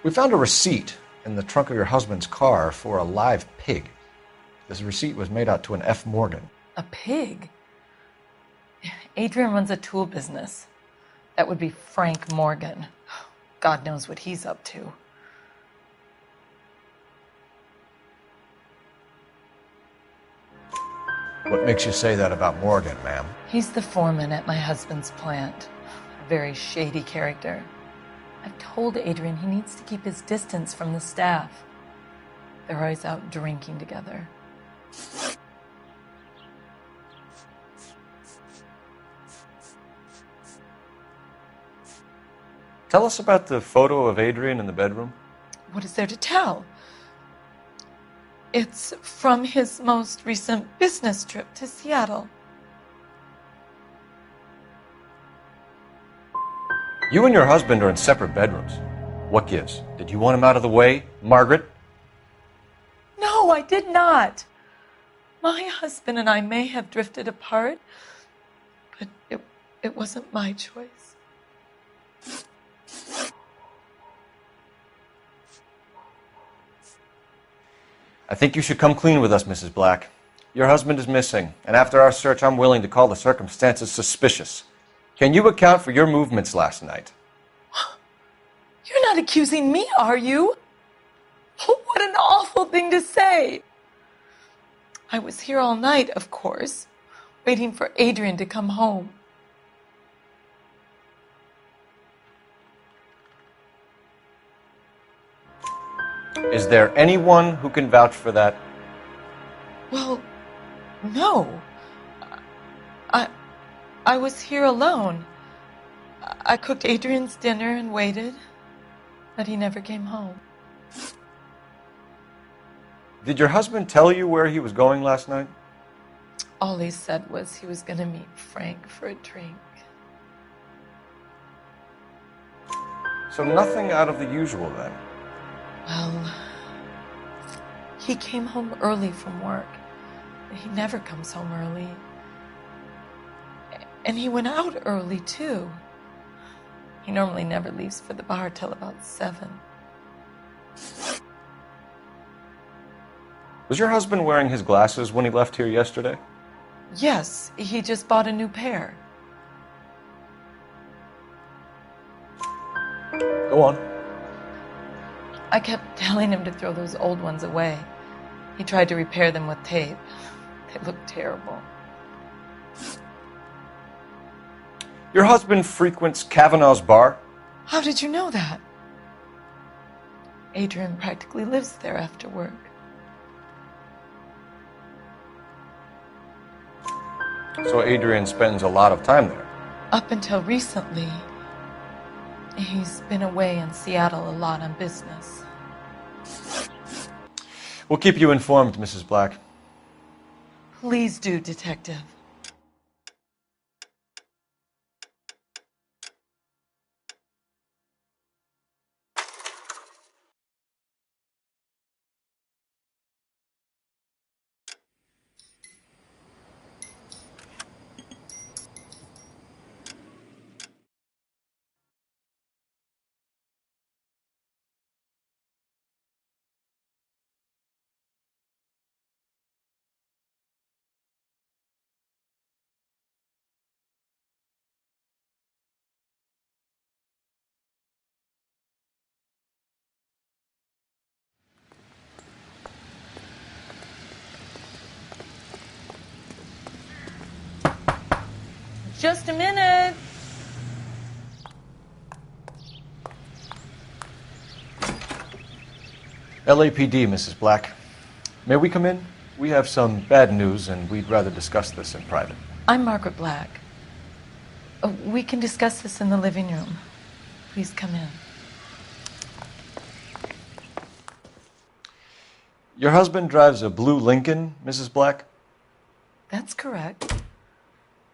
Speaker 5: We found a receipt in the trunk of your husband's car for a live pig. This receipt was made out to an F. Morgan.
Speaker 8: A pig? Adrian runs a tool business. That would be Frank Morgan. God knows what he's up to.
Speaker 5: What makes you say that about Morgan, ma'am?
Speaker 8: He's the foreman at my husband's plant. A very shady character. I've told Adrian he needs to keep his distance from the staff. They're always out drinking together.
Speaker 5: Tell us about the photo of Adrian in the bedroom.
Speaker 8: What is there to tell? It's from his most recent business trip to Seattle.
Speaker 5: You and your husband are in separate bedrooms. What gives? Did you want him out of the way, Margaret?
Speaker 8: No, I did not. My husband and I may have drifted apart, but it wasn't my choice.
Speaker 5: I think you should come clean with us, Mrs. Black. Your husband is missing, and after our search, I'm willing to call the circumstances suspicious. Can you account for your movements last night?
Speaker 8: You're not accusing me, are you? What an awful thing to say. I was here all night, of course, waiting for Adrian to come home.
Speaker 5: Is there anyone who can vouch for that?
Speaker 8: Well, no. I was here alone. I cooked Adrian's dinner and waited, but he never came home.
Speaker 5: Did your husband tell you where he was going last night?
Speaker 8: All he said was he was going to meet Frank for a drink.
Speaker 5: So nothing out of the usual then?
Speaker 8: Well, he came home early from work. He never comes home early. And he went out early, too. He normally never leaves for the bar till about 7.
Speaker 5: Was your husband wearing his glasses when he left here yesterday?
Speaker 8: Yes, he just bought a new pair.
Speaker 5: Go on.
Speaker 8: I kept telling him to throw those old ones away. He tried to repair them with tape. They looked terrible.
Speaker 5: Your husband frequents Kavanaugh's bar?
Speaker 8: How did you know that? Adrian practically lives there after work.
Speaker 5: So Adrian spends a lot of time there?
Speaker 8: Up until recently, he's been away in Seattle a lot on business.
Speaker 5: We'll keep you informed, Mrs. Black.
Speaker 8: Please do, Detective. Just a minute.
Speaker 5: LAPD, Mrs. Black. May we come in? We have some bad news, and we'd rather discuss this in private.
Speaker 8: I'm Margaret Black. We can discuss this in the living room. Please come in.
Speaker 5: Your husband drives a blue Lincoln, Mrs. Black?
Speaker 8: That's correct.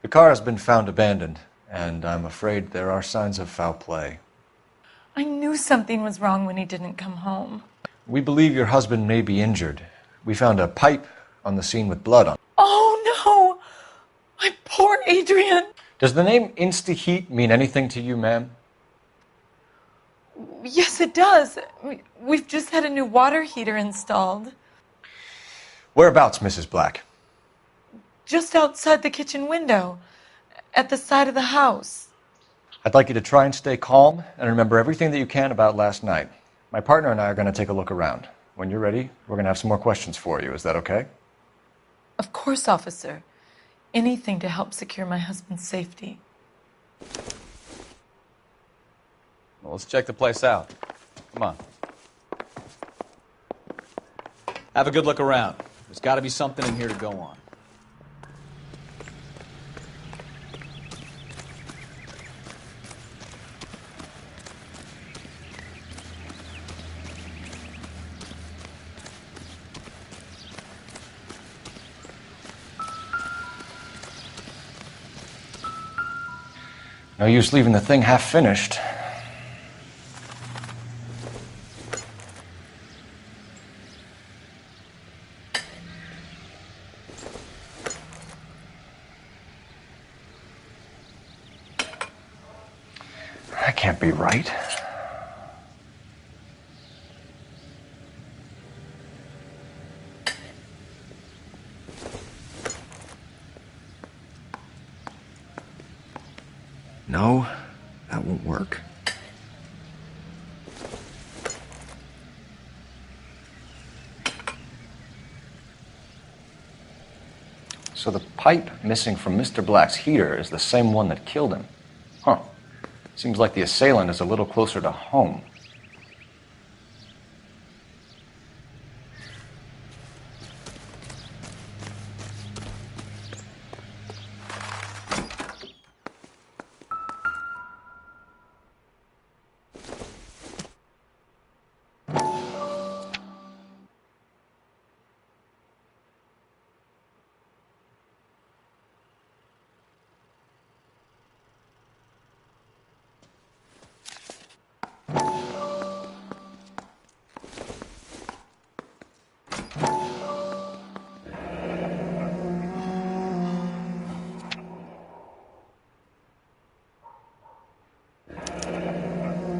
Speaker 5: The car has been found abandoned, and I'm afraid there are signs of foul play.
Speaker 8: I knew something was wrong when he didn't come home.
Speaker 5: We believe your husband may be injured. We found a pipe on the scene with blood on it.
Speaker 8: Oh, no! My poor Adrian!
Speaker 5: Does the name Insta-Heat mean anything to you, ma'am?
Speaker 8: Yes, it does. We've just had a new water heater installed.
Speaker 5: Whereabouts, Mrs. Black?
Speaker 8: Just outside the kitchen window, at the side of the house.
Speaker 5: I'd like you to try and stay calm and remember everything that you can about last night. My partner and I are going to take a look around. When you're ready, we're going to have some more questions for you. Is that okay?
Speaker 8: Of course, officer. Anything to help secure my husband's safety.
Speaker 26: Well, let's check the place out. Come on.
Speaker 12: Have a good look around. There's got to be something in here to go on.
Speaker 5: No use leaving the thing half finished. That can't be right. No, that won't work. So the pipe missing from Mr. Black's heater is the same one that killed him. Huh. Seems like the assailant is a little closer to home.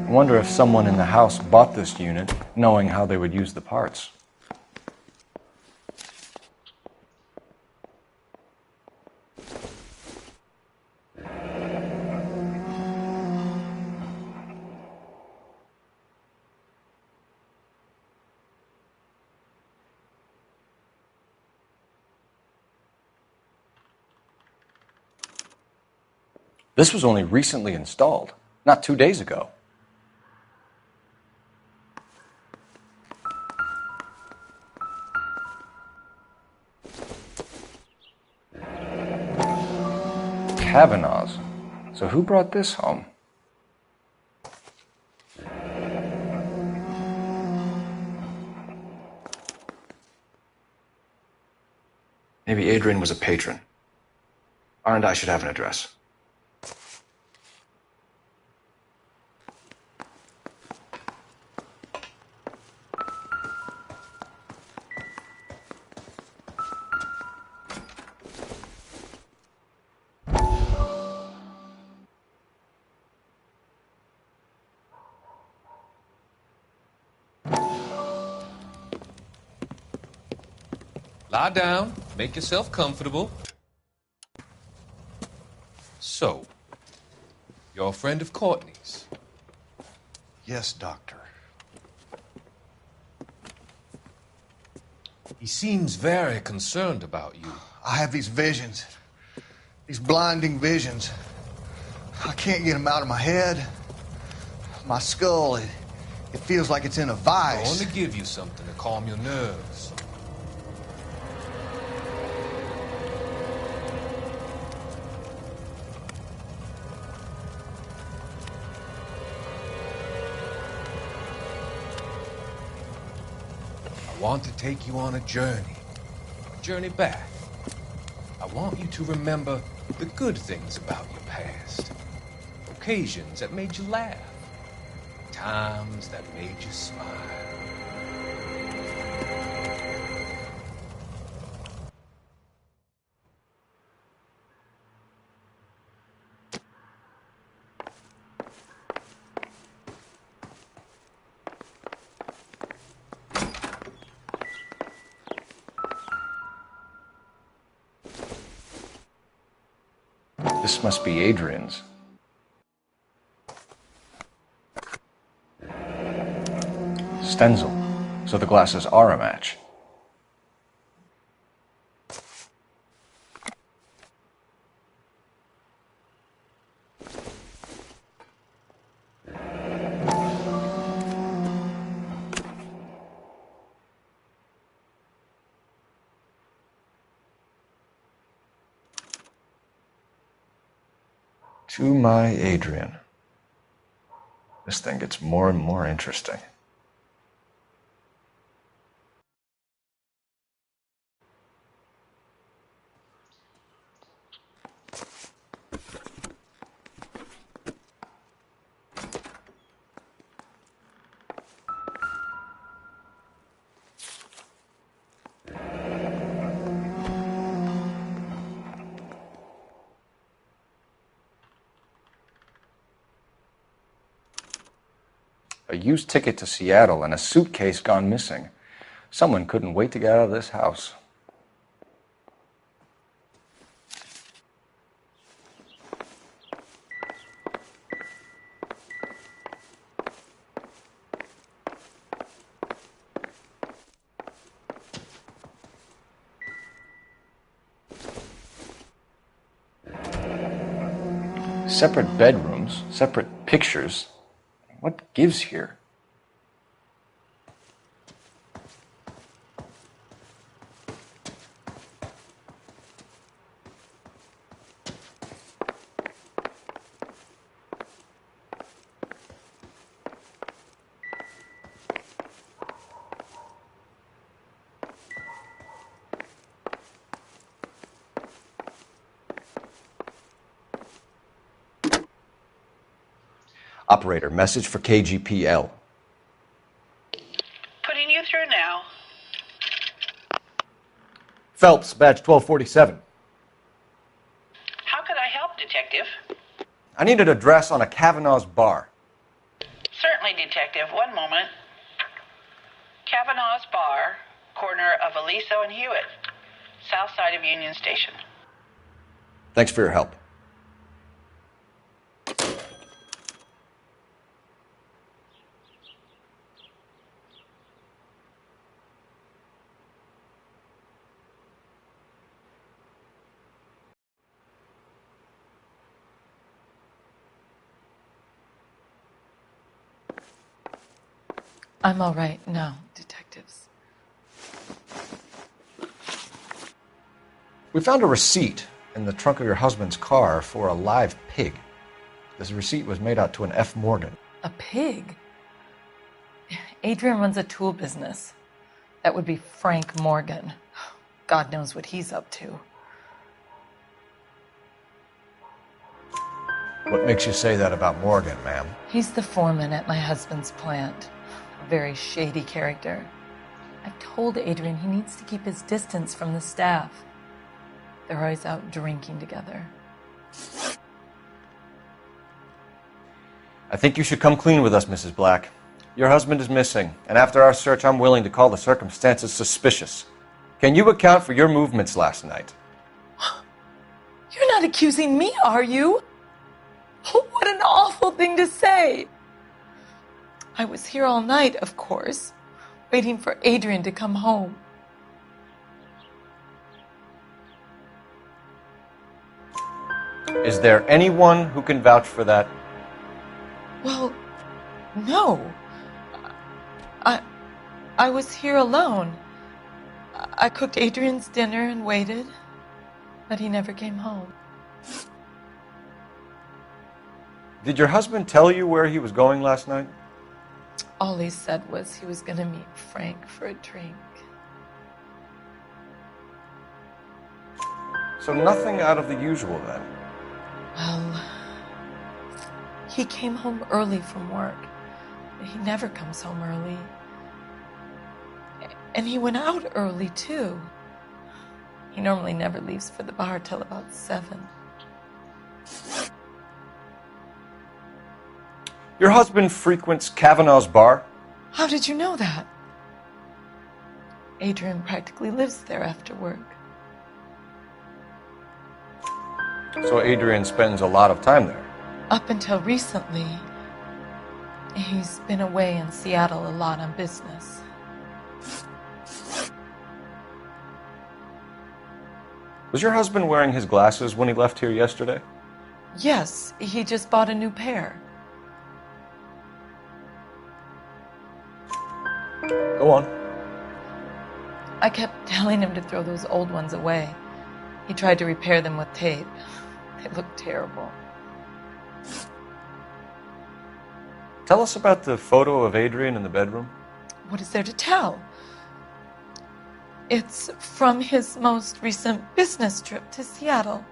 Speaker 5: I wonder if someone in the house bought this unit knowing how they would use the parts. This was only recently installed, not 2 days ago. Kavanaugh's. So who brought this home? Maybe Adrian was a patron. R&I should have an address.
Speaker 7: Lie down, make yourself comfortable. So, you're a friend of Courtney's?
Speaker 3: Yes, Doctor.
Speaker 7: He seems very concerned about you.
Speaker 3: I have these visions. These blinding visions. I can't get them out of my head. My skull, it feels like it's in a vice.
Speaker 7: I want to give you something to calm your nerves. I want to take you on a journey back. I want you to remember the good things about your past, occasions that made you laugh, times that made you smile.
Speaker 5: This must be Adrian's. Stenzel. So the glasses are a match. To my Adrian. This thing gets more and more interesting. A used ticket to Seattle and a suitcase gone missing. Someone couldn't wait to get out of this house. Separate bedrooms, separate pictures. What gives here? Operator, message for KGPL.
Speaker 13: Putting you through now.
Speaker 5: Phelps, badge 1247.
Speaker 13: How could I help, Detective?
Speaker 5: I need an address on a Kavanaugh's bar.
Speaker 13: Certainly, Detective. One moment. Kavanaugh's Bar, corner of Aliso and Hewitt, south side of Union Station.
Speaker 5: Thanks for your help.
Speaker 8: I'm all right now, detectives.
Speaker 5: We found a receipt in the trunk of your husband's car for a live pig. This receipt was made out to an F. Morgan.
Speaker 8: A pig? Adrian runs a tool business. That would be Frank Morgan. God knows what he's up to.
Speaker 5: What makes you say that about Morgan, ma'am?
Speaker 8: He's the foreman at my husband's plant. A very shady character. I've told Adrian he needs to keep his distance from the staff. They're always out drinking together.
Speaker 5: I think you should come clean with us, Mrs. Black. Your husband is missing, and after our search, I'm willing to call the circumstances suspicious. Can you account for your movements last night?
Speaker 8: You're not accusing me, are you? What an awful thing to say. I was here all night, of course, waiting for Adrian to come home.
Speaker 5: Is there anyone who can vouch for that?
Speaker 8: Well, no. I was here alone. I cooked Adrian's dinner and waited, but he never came home.
Speaker 5: Did your husband tell you where he was going last night?
Speaker 8: All he said was he was going to meet Frank for a drink.
Speaker 5: So nothing out of the usual then?
Speaker 8: Well, he came home early from work. He never comes home early. And he went out early, too. He normally never leaves for the bar till about 7.
Speaker 5: Your husband frequents Kavanaugh's bar?
Speaker 8: How did you know that? Adrian practically lives there after work.
Speaker 5: So Adrian spends a lot of time there?
Speaker 8: Up until recently, he's been away in Seattle a lot on business.
Speaker 5: Was your husband wearing his glasses when he left here yesterday?
Speaker 8: Yes, he just bought a new pair.
Speaker 5: Go on.
Speaker 8: I kept telling him to throw those old ones away. He tried to repair them with tape. They looked terrible.
Speaker 5: Tell us about the photo of Adrian in the bedroom.
Speaker 8: What is there to tell? It's from his most recent business trip to Seattle.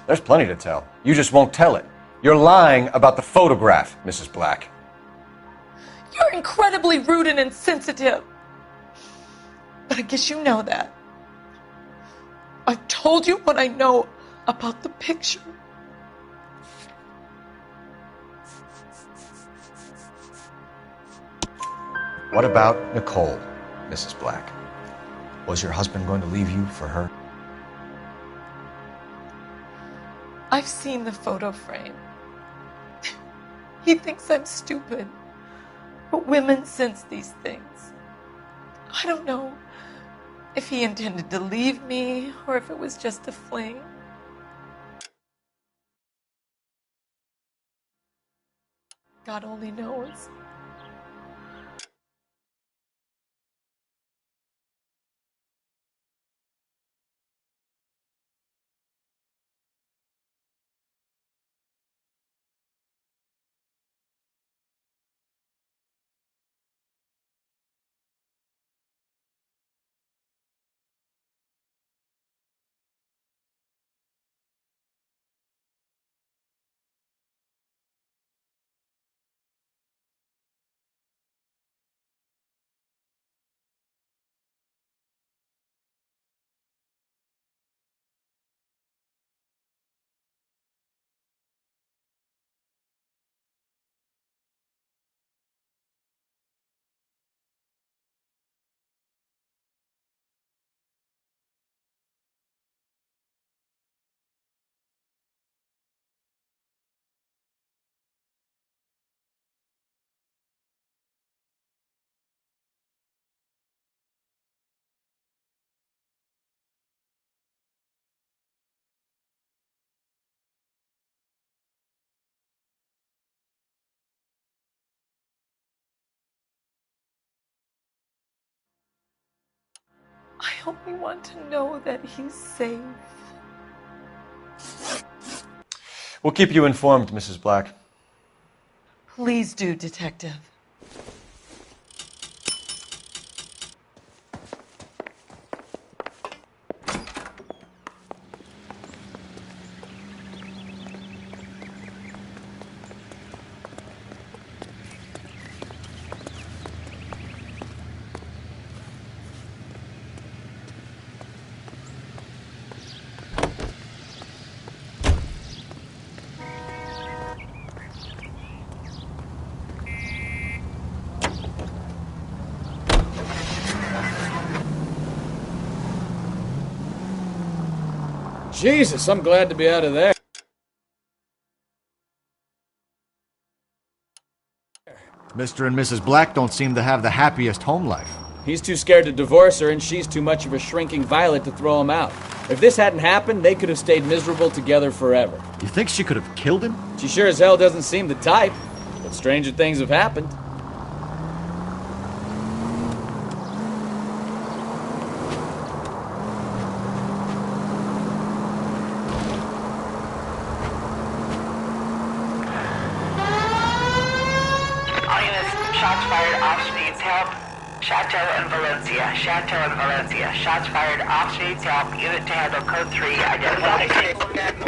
Speaker 5: There's plenty to tell. You just won't tell it. You're lying about the photograph, Mrs. Black.
Speaker 8: You're incredibly rude and insensitive. But I guess you know that. I've told you what I know about the picture.
Speaker 5: What about Nicole, Mrs. Black? Was your husband going to leave you for her?
Speaker 8: I've seen the photo frame. He thinks I'm stupid. But women sense these things. I don't know if he intended to leave me or if it was just a fling. God only knows. I only want to know that he's safe.
Speaker 5: We'll keep you informed, Mrs. Black.
Speaker 8: Please do, Detective.
Speaker 1: Jesus, I'm glad to be out of there.
Speaker 16: Mr. and Mrs. Black don't seem to have the happiest home life.
Speaker 1: He's too scared to divorce her, and she's too much of a shrinking violet to throw him out. If this hadn't happened, they could have stayed miserable together forever.
Speaker 16: You think she could have killed him?
Speaker 1: She sure as hell doesn't seem the type, but stranger things have happened.
Speaker 13: Shots fired, officer needs help. Chateau and Valencia. Chateau and Valencia. Shots fired, officer needs help. Unit to handle code 3. Identify.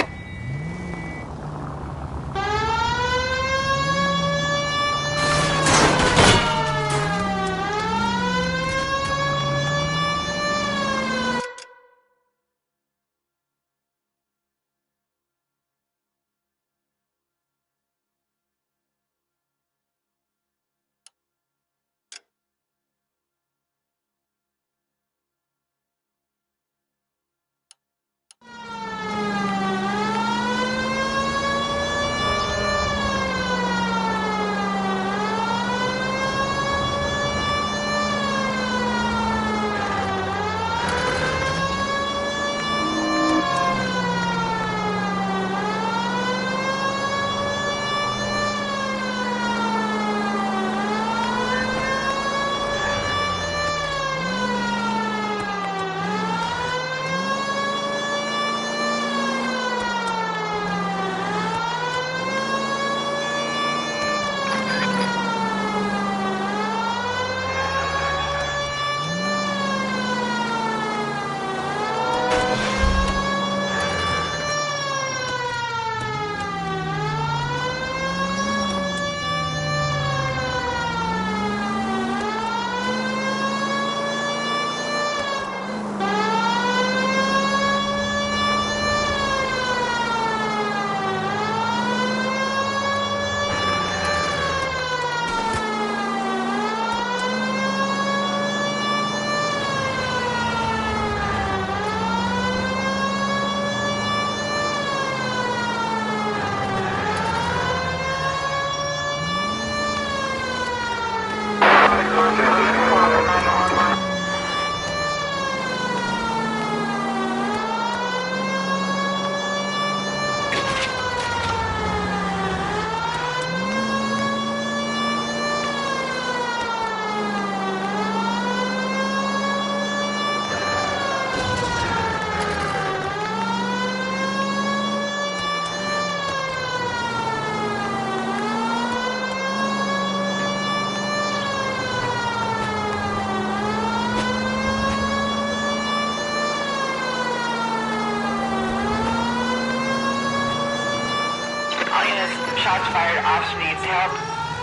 Speaker 13: Officer needs help.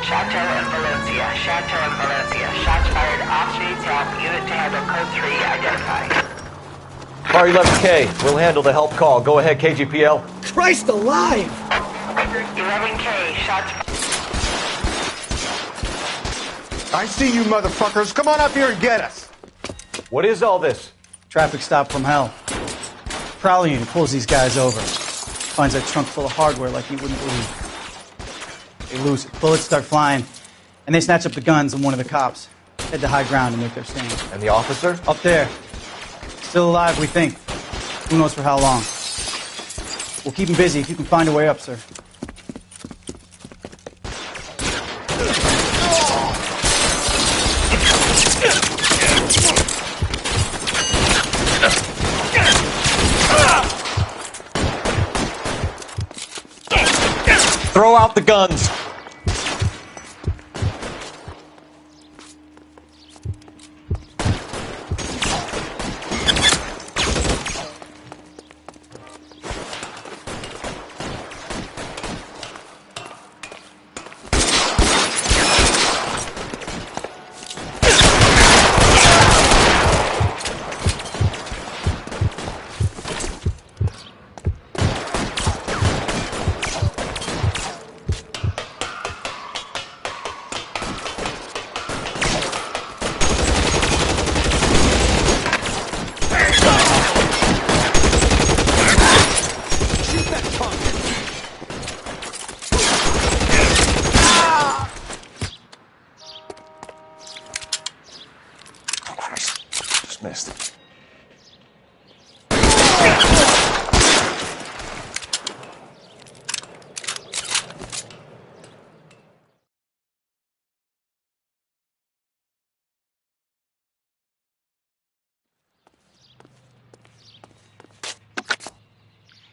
Speaker 13: Chateau and Valencia. Chateau and Valencia. Shots fired. Officer needs help. Unit to handle code 3 identified.
Speaker 5: Car 11K, we'll handle the help call. Go ahead, KGPL.
Speaker 9: Christ alive!
Speaker 13: 11K. Shots.
Speaker 3: I see you motherfuckers. Come on up here and get us.
Speaker 5: What is all this?
Speaker 11: Traffic stop from hell. Prowler unit pulls these guys over. Finds a trunk full of hardware like you wouldn't believe. They lose it. Bullets start flying. And they snatch up the guns on one of the cops. Head to high ground and make their stand.
Speaker 5: And the officer?
Speaker 11: Up there. Still alive, we think. Who knows for how long. We'll keep him busy if you can find a way up, sir.
Speaker 5: Throw out the guns. Missed.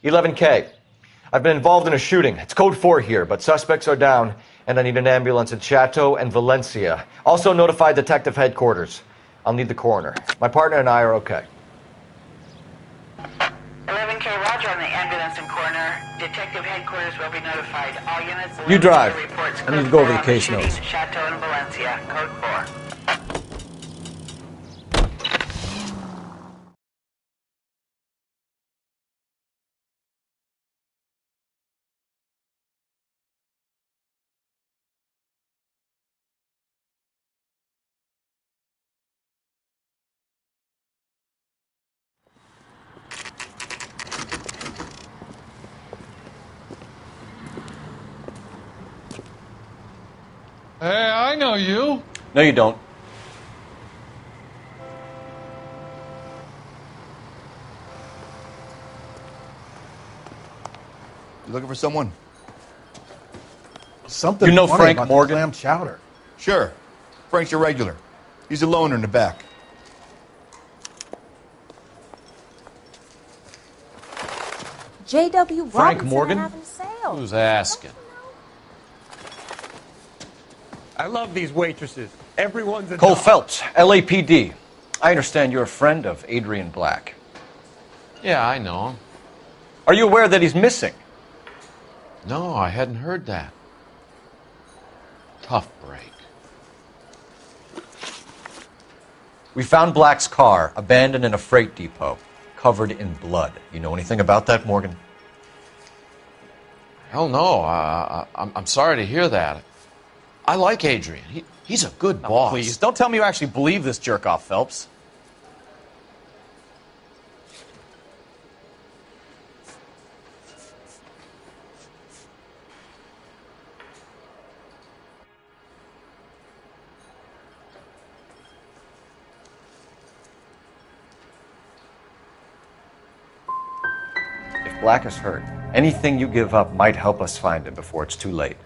Speaker 5: 11K. I've been involved in a shooting. It's code 4 here, but suspects are down, and I need an ambulance in Chateau and Valencia. Also notify Detective Headquarters. I'll need the coroner. My partner and I are okay.
Speaker 13: 11K, roger on the ambulance and coroner. Detective Headquarters will be notified. All units...
Speaker 5: You drive.
Speaker 13: Reports
Speaker 5: I need to go over the case notes.
Speaker 13: Chateau and Valencia, code 4.
Speaker 9: Hey, I know you.
Speaker 5: No, you don't.
Speaker 3: You looking for someone?
Speaker 16: Something.
Speaker 5: You know
Speaker 16: funny
Speaker 5: Frank
Speaker 16: about
Speaker 5: Morgan?
Speaker 16: Clam chowder.
Speaker 3: Sure. Frank's your regular. He's a loner in the back.
Speaker 17: J.W.
Speaker 5: Frank
Speaker 17: Robinson
Speaker 5: Morgan?
Speaker 17: having a sale.
Speaker 23: Who's asking?
Speaker 14: I love these waitresses. Everyone's a
Speaker 5: Cole
Speaker 14: dog.
Speaker 5: Phelps, LAPD. I understand you're a friend of Adrian Black.
Speaker 23: Yeah, I know him.
Speaker 5: Are you aware that he's missing?
Speaker 23: No, I hadn't heard that. Tough break.
Speaker 5: We found Black's car abandoned in a freight depot, covered in blood. You know anything about that, Morgan?
Speaker 23: Hell no. I'm sorry to hear that. I like Adrian. He's a good boss.
Speaker 1: Please, don't tell me you actually believe this jerk-off, Phelps.
Speaker 5: If Black is hurt, anything you give up might help us find him before it's too late.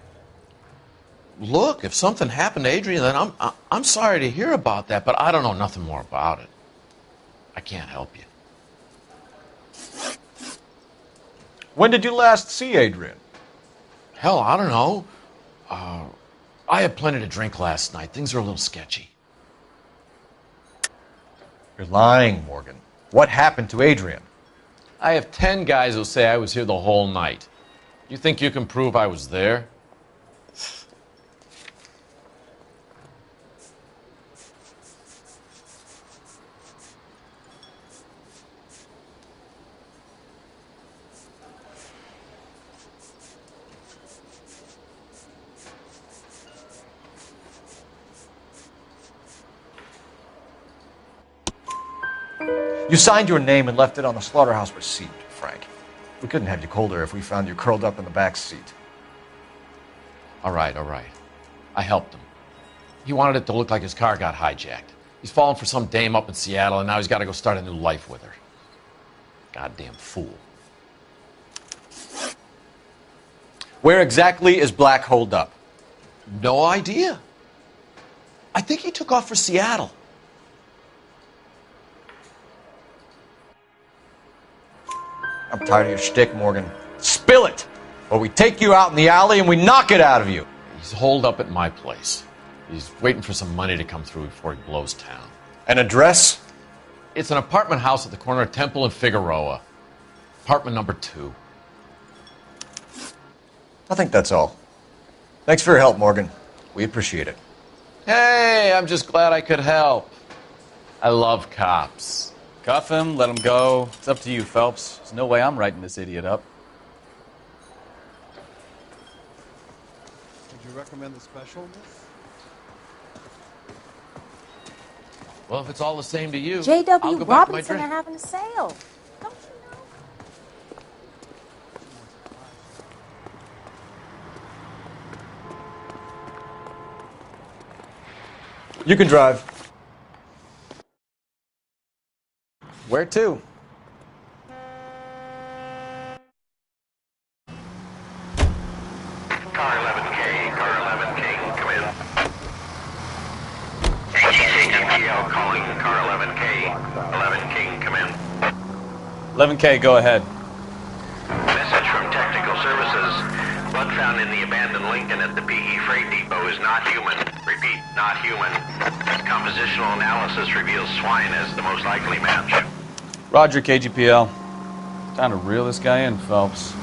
Speaker 23: Look, if something happened to Adrian, then I'm sorry to hear about that, but I don't know nothing more about it. I can't help you.
Speaker 5: When did you last see Adrian?
Speaker 23: Hell, I don't know. I had plenty to drink last night. Things are a little sketchy.
Speaker 5: You're lying, Morgan. What happened to Adrian?
Speaker 23: I have 10 guys who say I was here the whole night. You think you can prove I was there?
Speaker 5: You signed your name and left it on the slaughterhouse receipt, Frank. We couldn't have you colder if we found you curled up in the back seat.
Speaker 4: All right. I helped him. He wanted it to look like his car got hijacked. He's fallen for some dame up in Seattle, and now he's got to go start a new life with her. Goddamn fool.
Speaker 5: Where exactly is Black holed up?
Speaker 4: No idea. I think he took off for Seattle.
Speaker 5: I'm tired of your shtick, Morgan. Spill it! Or we take you out in the alley and we knock it out of you.
Speaker 4: He's holed up at my place. He's waiting for some money to come through before he blows town.
Speaker 5: An address?
Speaker 4: It's an apartment house at the corner of Temple and Figueroa. Apartment number 2.
Speaker 5: I think that's all. Thanks for your help, Morgan. We appreciate it.
Speaker 4: Hey, I'm just glad I could help. I love cops.
Speaker 26: Cuff him, let him go. It's up to you, Phelps. There's no way I'm writing this idiot up.
Speaker 17: Would you recommend the special?
Speaker 4: Well, if it's all the same to you, I'll
Speaker 19: J.W.
Speaker 4: go back to my
Speaker 19: Robinson
Speaker 4: drink.
Speaker 19: are having a sale. Don't you know?
Speaker 5: You can drive.
Speaker 26: Where to?
Speaker 2: Car 11K, come in. ATCL calling car 11K. 11 King, come in.
Speaker 26: 11K, go ahead.
Speaker 2: Message from Technical Services. Blood found in the abandoned Lincoln at the PE Freight Depot is not human. Repeat, not human. Compositional analysis reveals swine as the most likely match.
Speaker 26: Roger, KGPL. Time to reel this guy in, Phelps.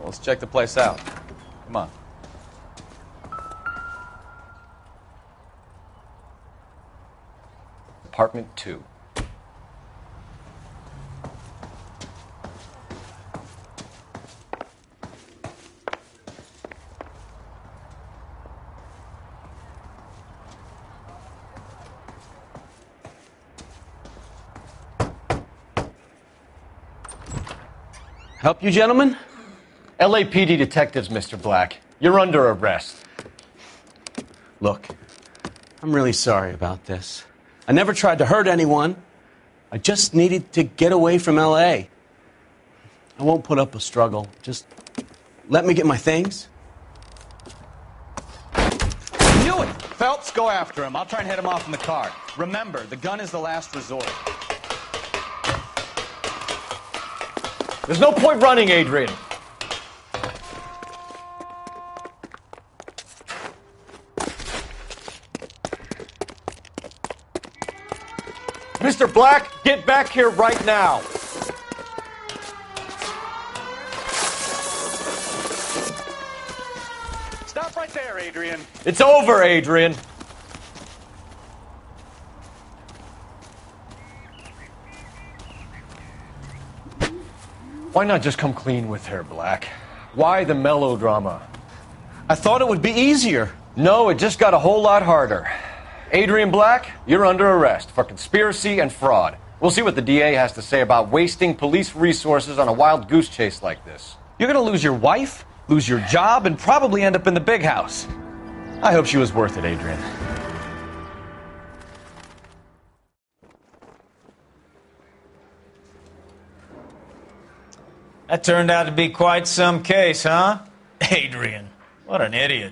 Speaker 26: Let's check the place out. Come on.
Speaker 5: Apartment 2.
Speaker 20: Help you, gentlemen?
Speaker 5: LAPD detectives, Mr. Black. You're under arrest.
Speaker 20: Look, I'm really sorry about this. I never tried to hurt anyone. I just needed to get away from L.A. I won't put up a struggle. Just let me get my things.
Speaker 6: Knew it! Phelps, go after him. I'll try and head him off in the car. Remember, the gun is the last resort.
Speaker 5: There's no point running, Adrian. Mr. Black, get back here right now.
Speaker 6: Stop right there, Adrian.
Speaker 5: It's over, Adrian. Why not just come clean with her, Black? Why the melodrama?
Speaker 20: I thought it would be easier.
Speaker 5: No, it just got a whole lot harder. Adrian Black, you're under arrest for conspiracy and fraud. We'll see what the DA has to say about wasting police resources on a wild goose chase like this.
Speaker 26: You're gonna lose your wife, lose your job, and probably end up in the big house. I hope she was worth it, Adrian.
Speaker 12: That turned out to be quite some case, huh? Adrian, what an idiot.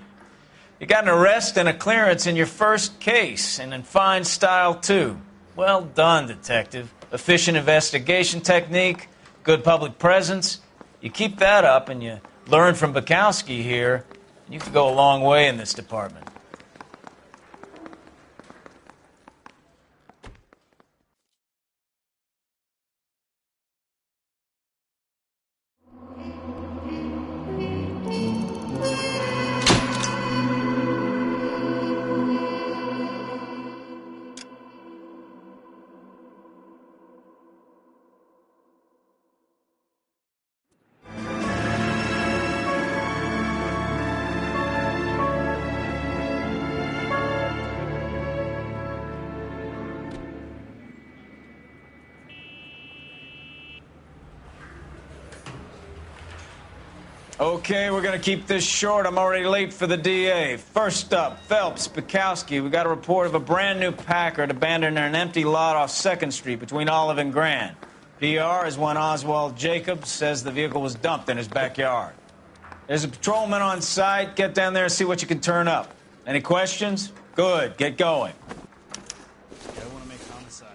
Speaker 12: You got an arrest and a clearance in your first case, and in fine style, too. Well done, detective. Efficient investigation technique, good public presence. You keep that up and you learn from Bukowski here, and you can go a long way in this department. Okay, we're gonna keep this short. I'm already late for the DA. First up, Phelps, Bukowski. We got a report of a brand new Packard abandoned in an empty lot off 2nd Street between Olive and Grand. PR is one Oswald Jacobs says the vehicle was dumped in his backyard. There's a patrolman on site. Get down there and see what you can turn up. Any questions? Good, get going.
Speaker 11: I want to make homicide.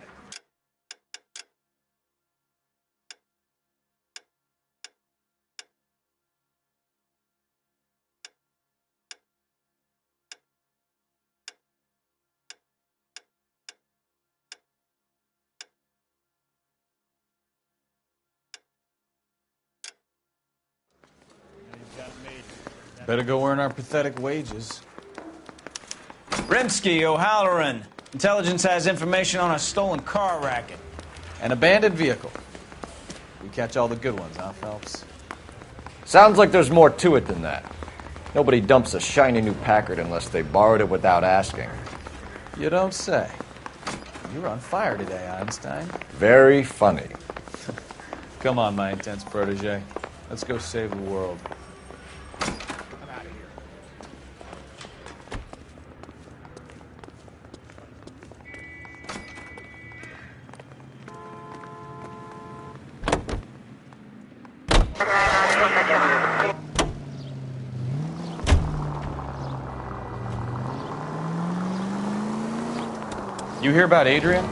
Speaker 6: Better go earn our pathetic wages.
Speaker 12: Rimsky, O'Halloran. Intelligence has information on a stolen car racket.
Speaker 26: An abandoned vehicle. We catch all the good ones, huh, Phelps?
Speaker 5: Sounds like there's more to it than that. Nobody dumps a shiny new Packard unless they borrowed it without asking.
Speaker 26: You don't say. You're on fire today, Einstein.
Speaker 5: Very funny.
Speaker 26: Come on, my intense protege. Let's go save the world. You hear about Adrian?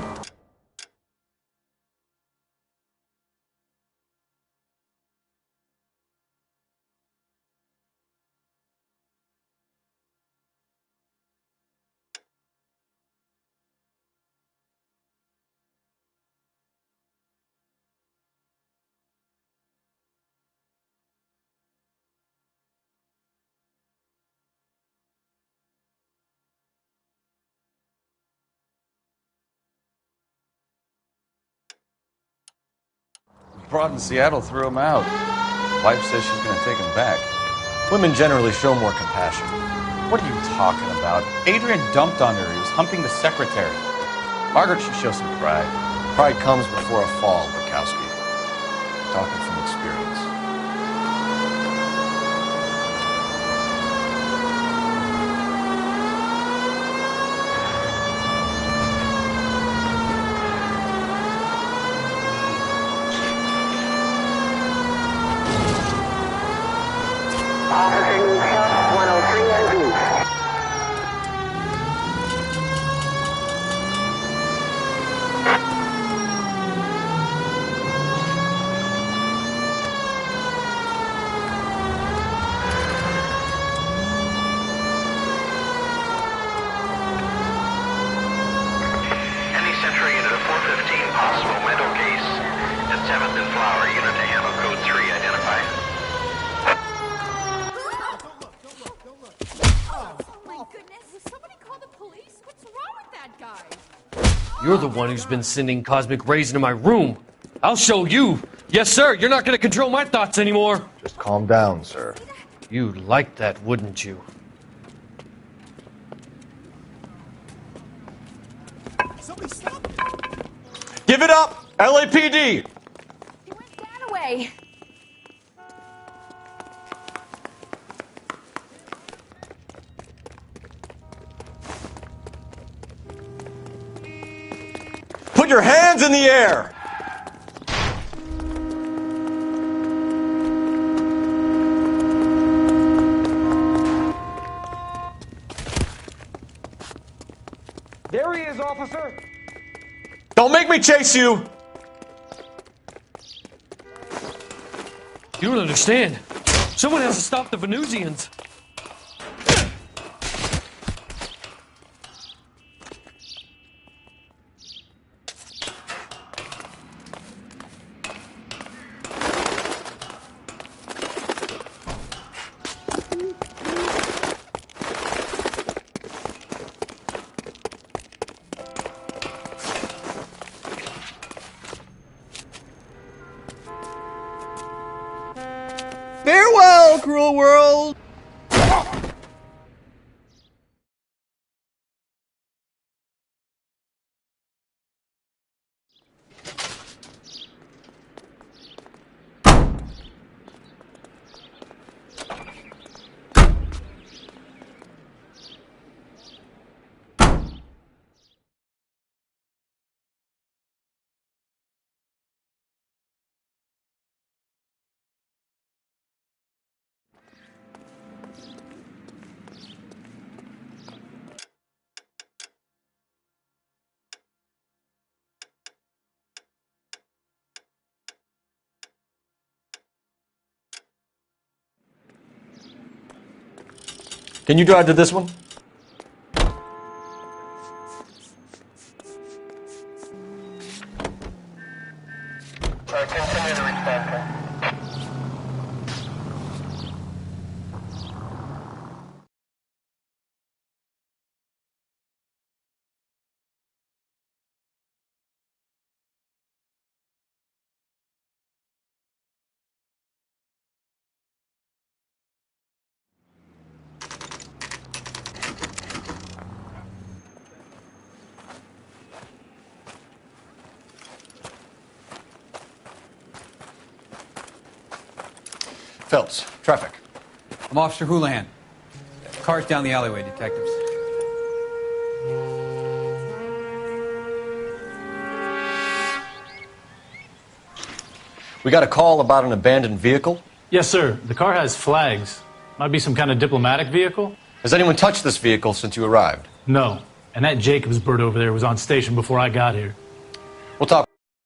Speaker 26: Broad in Seattle threw him out. Wife says she's going to take him back.
Speaker 5: Women generally show more compassion.
Speaker 26: What are you talking about? Adrian dumped on her. He was humping the secretary. Margaret should show some pride.
Speaker 5: Pride comes before a fall, Bukowski. Talking from experience.
Speaker 13: Officer needs help, 103 and B.
Speaker 2: Any Century unit of 415 possible mental case at 7th and Flower unit to handle code 3 identified.
Speaker 15: You're the one who's been sending cosmic rays into my room. I'll show you. Yes, sir. You're not going to control my thoughts anymore.
Speaker 5: Just calm down, sir.
Speaker 15: You'd like that, wouldn't you?
Speaker 5: Give it up! LAPD!
Speaker 19: That away.
Speaker 5: Put your hands in the air!
Speaker 14: There he is, officer.
Speaker 5: Don't make me chase you!
Speaker 15: You don't understand. Someone has to stop the Venusians.
Speaker 17: Farewell, cruel world!
Speaker 5: Can you drive to this one?
Speaker 2: Continue to respond, sir.
Speaker 5: Phelps, traffic.
Speaker 10: I'm Officer Houlihan. Cars down the alleyway, detectives.
Speaker 5: We got a call about an abandoned vehicle.
Speaker 18: Yes, sir. The car has flags. Might be some kind of diplomatic vehicle.
Speaker 5: Has anyone touched this vehicle since you arrived?
Speaker 18: No. And that Jacobs bird over there was on station before I got here.
Speaker 5: We'll talk.